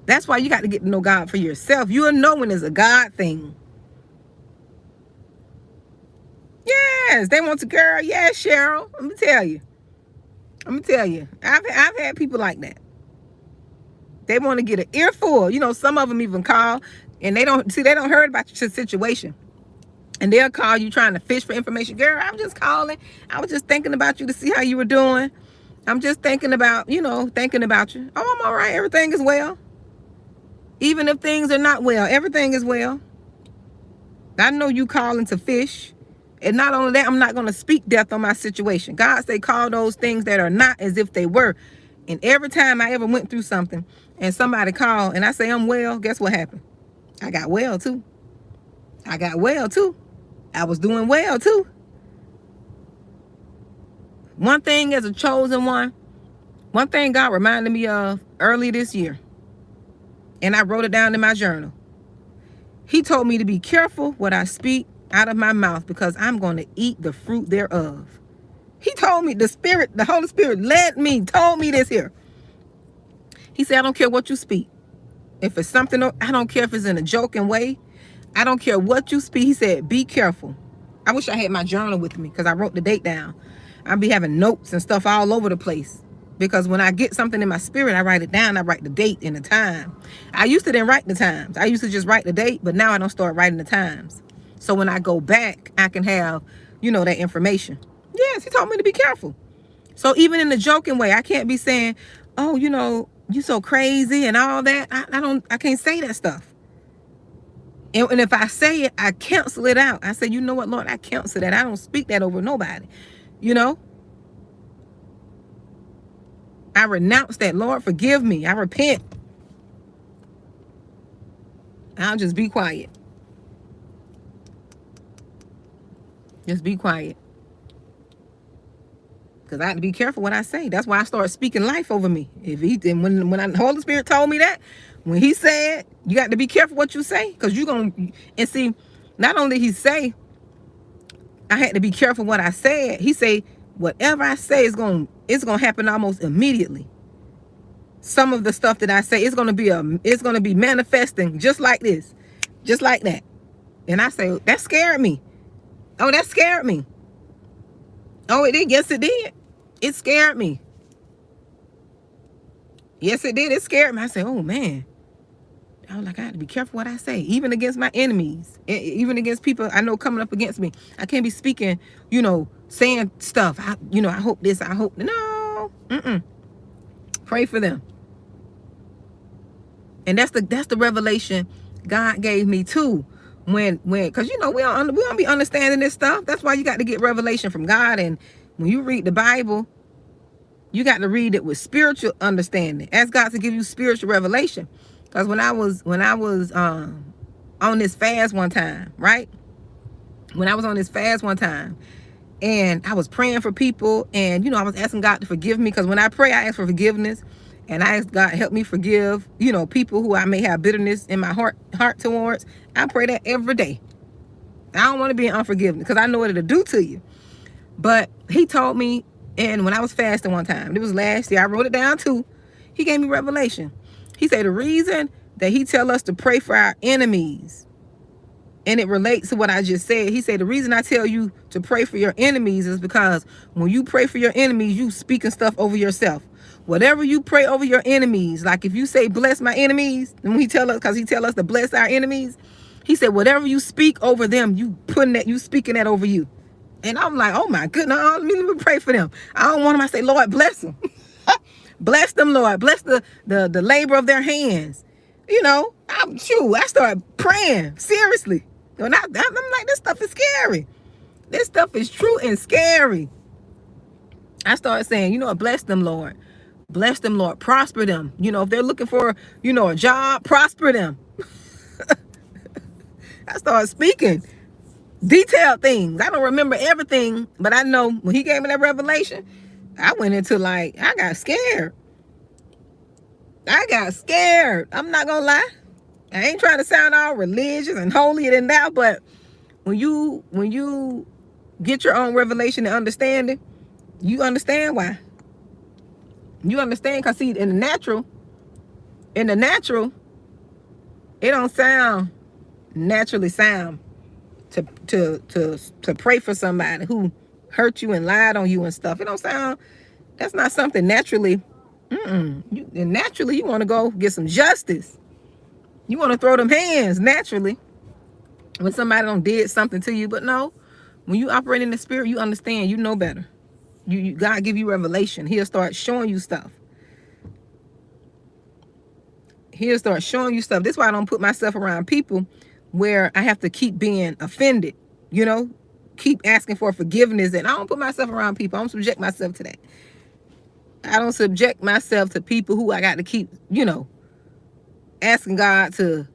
That's why you got to get to know God for yourself. You'll know when it's a God thing. Yes, they want to, girl. Yes, Cheryl. Let me tell you. I've had people like that. They want to get an earful. You know, some of them even call and they don't heard about your situation. And they'll call you trying to fish for information. Girl, I'm just calling. I was just thinking about you to see how you were doing. I'm just thinking about you. Oh, I'm all right. Everything is well. Even if things are not well, everything is well. I know you calling to fish. And not only that, I'm not going to speak death on my situation. God say call those things that are not as if they were. And every time I ever went through something and somebody called and I say I'm well, guess what happened? I got well too. I was doing well too. One thing as a chosen one thing God reminded me of early this year, and I wrote it down in my journal. He told me to be careful what I speak out of my mouth because I'm going to eat the fruit thereof. He told me, the Holy Spirit told me this here. He said, I don't care what you speak. If it's something, I don't care if it's in a joking way. I don't care what you speak. He said, be careful. I wish I had my journal with me because I wrote the date down. I'll be having notes and stuff all over the place. Because when I get something in my spirit, I write it down. I write the date and the time. I used to didn't write the times. I used to just write the date, but now I don't start writing the times. So when I go back, I can have, that information. Yes, he told me to be careful. So even in the joking way, I can't be saying, oh, you so crazy and all that. I can't say that stuff. And if I say it, I cancel it out. I say, you know what, Lord, I cancel that. I don't speak that over nobody. I renounce that. Lord, forgive me. I repent. I'll just be quiet. Just be quiet. Because I have to be careful what I say. That's why I started speaking life over me. When the Holy Spirit told me that, when he said, you got to be careful what you say. Because you're going to, and see, not only did he say, I had to be careful what I said. He said, whatever I say it's going to happen almost immediately. Some of the stuff that I say it's going to be manifesting just like this, just like that. And I say, that scared me. Oh, that scared me. Oh, it did. Yes, it did. It scared me. Yes, it did. It scared me. I said, oh man. I was like, I have to be careful what I say, even against my enemies, even against people I know coming up against me. I can't be speaking, saying stuff. I hope this, I hope. No. Pray for them. And that's the revelation God gave me too. Because we don't be understanding this stuff. That's why you got to get revelation from God. And when you read the Bible, you got to read it with spiritual understanding. Ask God to give you spiritual revelation. Because when I was on this fast one time, right? When I was on this fast one time, and I was praying for people, and I was asking God to forgive me. Because when I pray, I ask for forgiveness. And I ask God, help me forgive, people who I may have bitterness in my heart towards. I pray that every day. I don't want to be in unforgiveness because I know what it'll do to you. But he told me, and when I was fasting one time, it was last year, I wrote it down too. He gave me revelation. He said the reason that he tell us to pray for our enemies, and it relates to what I just said. He said the reason I tell you to pray for your enemies is because when you pray for your enemies, you speaking stuff over yourself. Whatever you pray over your enemies, like if you say bless my enemies, and when he tell us, because he tell us to bless our enemies, he said whatever you speak over them, you speaking that over you. And I'm like, oh my goodness, let me pray for them. I don't want them. I say, Lord, bless them. Bless them, Lord. Bless the labor of their hands. You know, I start praying seriously. And I'm like, this stuff is scary. This stuff is true and scary. I started saying, you know, bless them, Lord. Bless them, Lord. Prosper them. You know, if they're looking for, you know, a job, prosper them. I started speaking detailed things. I don't remember everything, but I know when he gave me that revelation, I went into like, I got scared. I'm not gonna lie. I ain't trying to sound all religious and holier than thou, but when you get your own revelation and understanding, you understand why. You understand, because see, in the natural, it don't sound naturally sound to pray for somebody who hurt you and lied on you and stuff. It don't sound, that's not something naturally. Naturally, you want to go get some justice. You want to throw them hands naturally when somebody done did something to you. But no, when you operate in the spirit, you understand, you know better. God give you revelation. He'll start showing you stuff. This is why I don't put myself around people where I have to keep being offended, you know, keep asking for forgiveness. And I don't put myself around people. I don't subject myself to that. I don't subject myself to people who I got to keep, you know, asking God to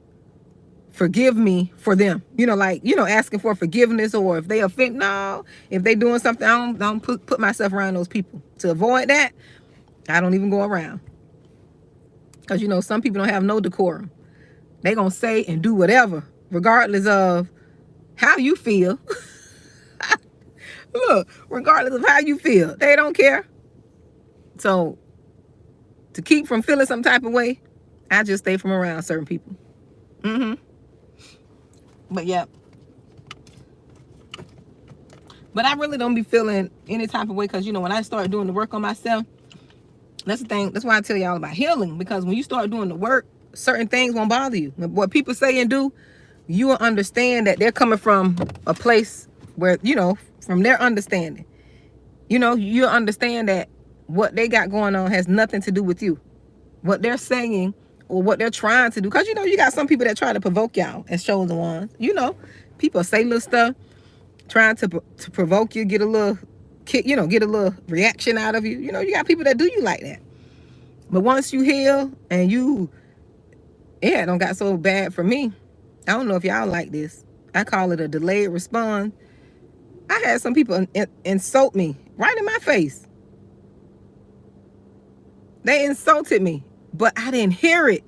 forgive me for them. You know, like, you know, asking for forgiveness, or if they offend, no, if they doing something, I don't put myself around those people. To avoid that, I don't even go around. Because, you know, some people don't have no decorum. They gonna say and do whatever, regardless of how you feel. Look, regardless of how you feel, they don't care. So, to keep from feeling some type of way, I just stay from around certain people. But yeah. But I really don't be feeling any type of way, because, you know, when I start doing the work on myself, that's the thing. That's why I tell y'all about healing, because when you start doing the work, certain things won't bother you. What people say and do, you will understand that they're coming from a place where, you know, from their understanding. You know, you'll understand that what they got going on has nothing to do with you. What they're saying or what they're trying to do. Because, you know, you got some people that try to provoke y'all as chosen ones. You know, people say little stuff, trying to provoke you, get a little kick, you know, get a little reaction out of you. You know, you got people that do you like that. But once you heal and it don't got so bad for me. I don't know if y'all like this. I call it a delayed response. I had some people insult me right in my face. They insulted me, but I didn't hear it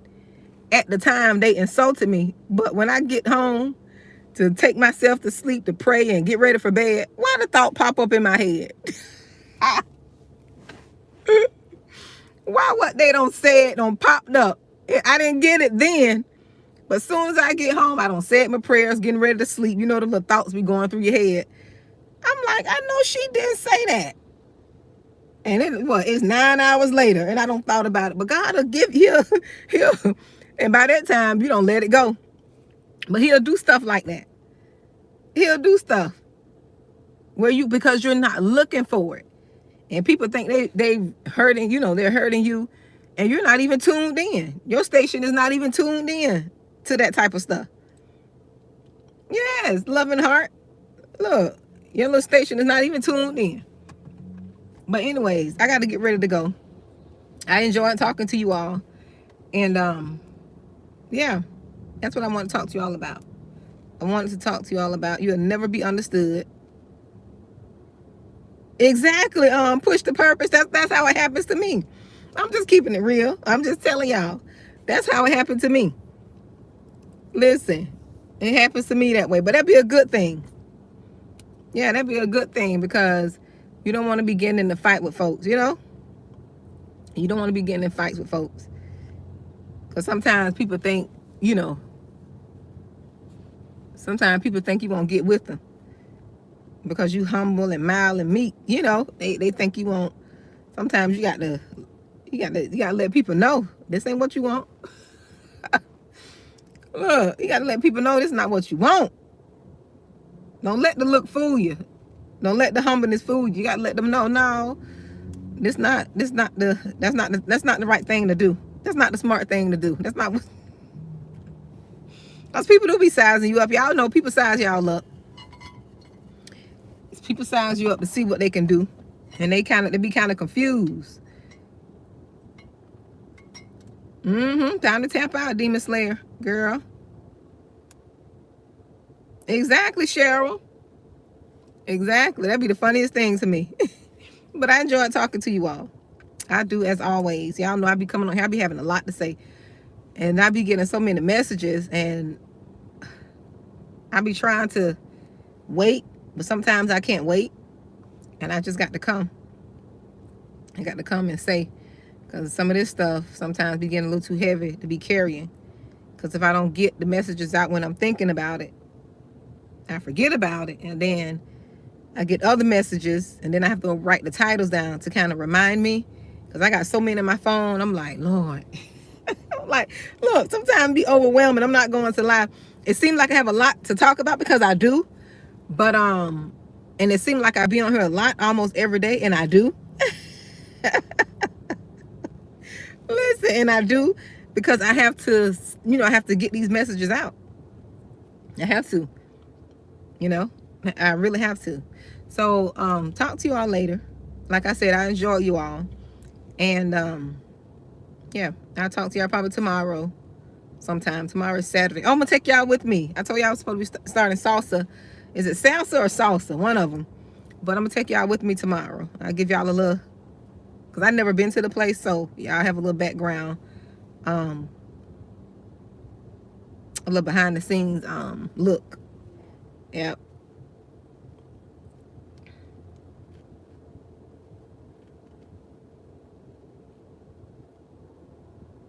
at the time they insulted me. But when I get home to take myself to sleep, to pray and get ready for bed, why the thought pop up in my head? Why what they don't say it don't popped up? I didn't get it then. But as soon as I get home, I don't say my prayers, getting ready to sleep. You know, the little thoughts be going through your head. I'm like, I know she didn't say that. And it's 9 hours later, and I don't thought about it. But God will give you, and by that time, you don't let it go. But he'll do stuff like that. He'll do stuff where because you're not looking for it. And people think they hurting, you know, they're hurting you, and you're not even tuned in. Your station is not even tuned in to that type of stuff. Yes, loving heart. Look, your little station is not even tuned in. But anyways, I got to get ready to go. I enjoyed talking to you all. And yeah, that's what I want to talk to you all about. I wanted to talk to you all about you'll never be understood. Exactly. Push the purpose. That's how it happens to me. I'm just keeping it real. I'm just telling y'all. That's how it happened to me. Listen, it happens to me that way. But that'd be a good thing. Yeah, that'd be a good thing, because you don't want to be getting in the fight with folks, you know? You don't want to be getting in fights with folks. Because sometimes people think, you know, sometimes people think you won't get with them because you humble and mild and meek. You know, they think you won't. Sometimes you got to, You gotta let people know this ain't what you want. Look, you gotta let people know this is not what you want. Don't let the look fool you. Don't let the humbleness fool you. You gotta let them know, no, that's not the right thing to do. That's not the smart thing to do. That's not what. Because people do be sizing you up. Y'all know people size y'all up. People size you up to see what they can do, and they be kind of confused. Time to tap out, Demon Slayer, girl. Exactly, Cheryl. Exactly. That'd be the funniest thing to me. But I enjoy talking to you all. I do, as always. Y'all know I be coming on here. I be having a lot to say. And I be getting so many messages. And I be trying to wait. But sometimes I can't wait. And I just got to come. I got to come and say. Because some of this stuff sometimes be getting a little too heavy to be carrying. Because if I don't get the messages out when I'm thinking about it, I forget about it. And then I get other messages, and then I have to write the titles down to kind of remind me, because I got so many on my phone. I'm like, Lord. I'm like, look, sometimes it be overwhelming. I'm not going to lie. It seems like I have a lot to talk about, because I do. But and it seems like I be on here a lot, almost every day, and I do. Listen, and I do, because I have to, I have to get these messages out. I have to, I really have to. So, talk to you all later. Like I said, I enjoy you all. And, yeah, I'll talk to y'all probably tomorrow sometime. Tomorrow is Saturday. Oh, I'm going to take y'all with me. I told y'all I was supposed to be starting salsa. Is it salsa or salsa? One of them. But I'm going to take y'all with me tomorrow. I'll give y'all a little, because I've never been to the place, so y'all have a little background, a little behind the scenes look. Yep.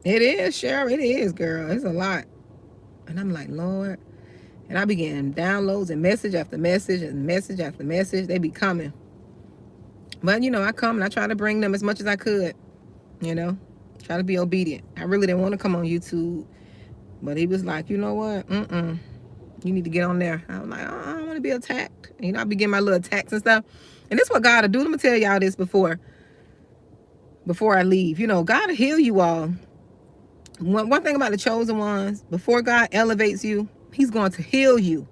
It is, Cheryl. It is, girl. It's a lot. And I'm like, Lord. And I be getting downloads and message after message and message after message. They be coming. But, I come and I try to bring them as much as I could. Try to be obedient. I really didn't want to come on YouTube. But he was like, you know what? You need to get on there. I was like, I don't want to be attacked. I be getting my little attacks and stuff. And this is what God will do. Let me tell y'all this before I leave. God will heal you all. One thing about the chosen ones, before God elevates you, he's going to heal you.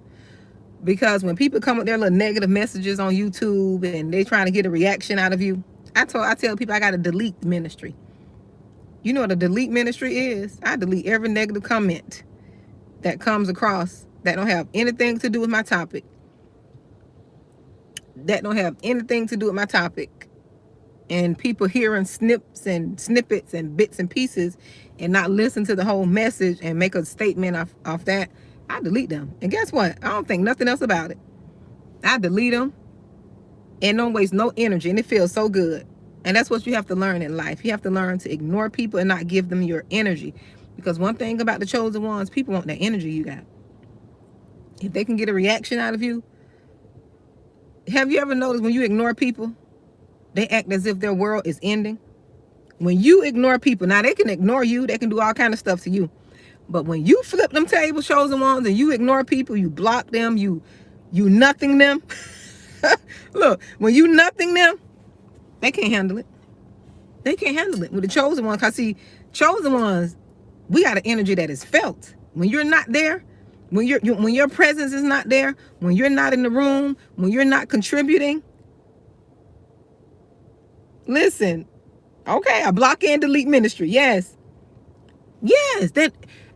Because when people come with their little negative messages on YouTube and they trying to get a reaction out of you, I tell people I got to delete ministry. You know what a delete ministry is? I delete every negative comment that comes across that don't have anything to do with my topic. And people hearing snippets and bits and pieces and not listen to the whole message and make a statement off that, I delete them. And guess what? I don't think nothing else about it. I delete them and don't waste no energy. And it feels so good. And that's what you have to learn in life. You have to learn to ignore people and not give them your energy. Because one thing about the chosen ones, people want that energy you got. If they can get a reaction out of you. Have you ever noticed when you ignore people, they act as if their world is ending? When you ignore people, now they can ignore you. They can do all kind of stuff to you. But when you flip them tables, chosen ones, and you ignore people, you block them, you nothing them. Look, when you nothing them, they can't handle it. They can't handle it. With the chosen ones, because see, chosen ones, we got an energy that is felt. When you're not there, when your presence is not there, when you're not in the room, when you're not contributing, listen, okay, I block and delete ministry. Yes.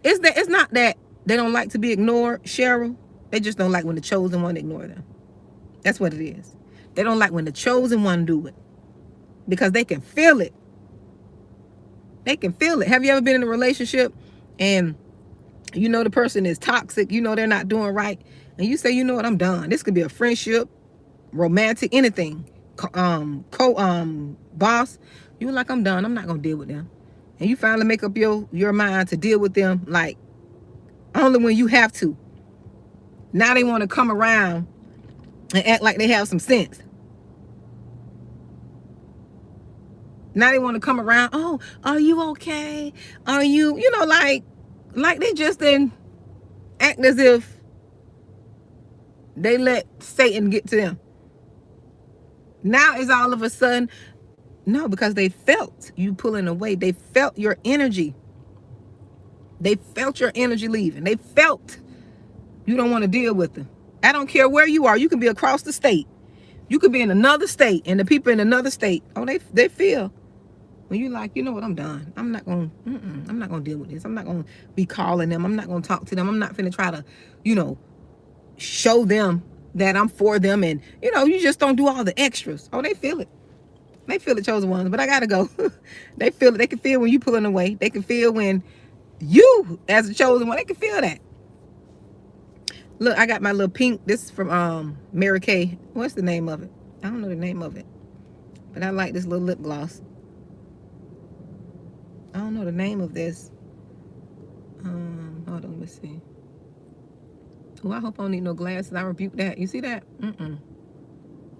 It's not that they don't like to be ignored, Cheryl. They just don't like when the chosen one ignore them. That's what it is. They don't like when the chosen one do it. Because they can feel it. They can feel it. Have you ever been in a relationship and the person is toxic, they're not doing right, and you say, you know what, I'm done. This could be a friendship, romantic, anything. Boss, you like, I'm done. I'm not gonna deal with them. And you finally make up your mind to deal with them, like only when you have to. Now they want to come around and act like they have some sense. Now they want to come around. Oh, are you okay? Are you, you know, like they just didn't act as if they let Satan get to them. Now it's all of a sudden, no, because they felt you pulling away. They felt your energy. They felt your energy leaving. They felt you don't want to deal with them. I don't care where you are. You can be across the state. You could be in another state, and the people in another state, oh, they feel when you like, you know what, I'm done. I'm not gonna deal with this. I'm not gonna be calling them. I'm not gonna talk to them. I'm not finna try to, you know, show them that I'm for them, and you know, you just don't do all the extras. Oh, they feel it. They feel it, chosen ones. But I gotta go. They feel it. They can feel when you pulling away. They can feel when you, as a chosen one, they can feel that. Look, I got my little pink. This is from Mary Kay. What's the name of it? I don't know the name of it, but I like this little lip gloss. I don't know the name of this. Hold on, let me see. Oh, I hope I don't need no glasses. I rebuke that. You see that?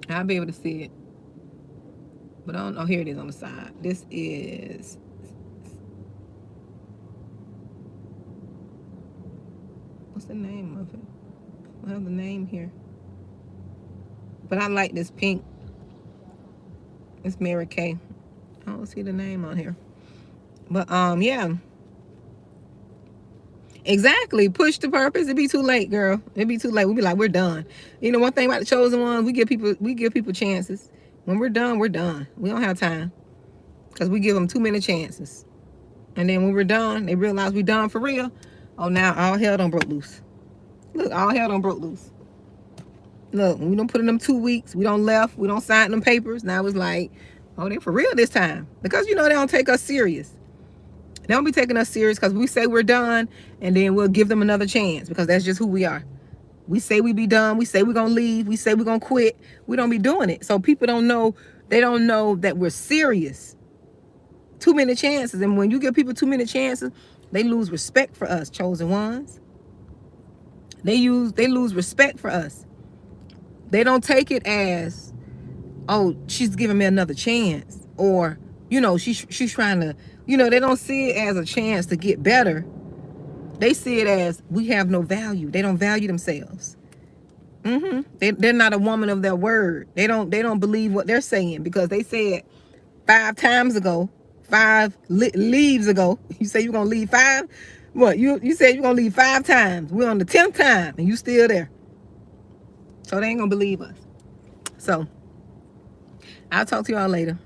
I'll be able to see it. But I don't know. Here it is on the side. This is... What's the name of it? I have the name here. But I like this pink. It's Mary Kay. I don't see the name on here. But yeah. Exactly. Push the purpose. It'd be too late, girl. It'd be too late. We'd be like, we're done. You know, one thing about the chosen ones, we give people chances. When we're done, we're done. We don't have time. Because we give them too many chances. And then when we're done, they realize we're done for real. Oh, now all hell done broke loose. Look, all hell done broke loose. Look, we don't put in them 2 weeks. We don't left. We don't sign them papers. Now it's like, oh, they for real this time. Because, you know, they don't take us serious. They don't be taking us serious because we say we're done, and then we'll give them another chance because that's just who we are. We say we be done. We say we're going to leave. We say we're going to quit. We don't be doing it. So people don't know. They don't know that we're serious. Too many chances. And when you give people too many chances, they lose respect for us, chosen ones. They lose respect for us. They don't take it as, oh, she's giving me another chance. Or, you know, she's trying to, you know, they don't see it as a chance to get better. They see it as we have no value. They don't value themselves. They're not a woman of their word. They don't believe what they're saying because they said 5 times ago, 5 leaves ago. You say you're gonna leave 5. What you said you're gonna leave 5 times. We're on the 10th time and you still there. So they ain't gonna believe us. So I'll talk to y'all later.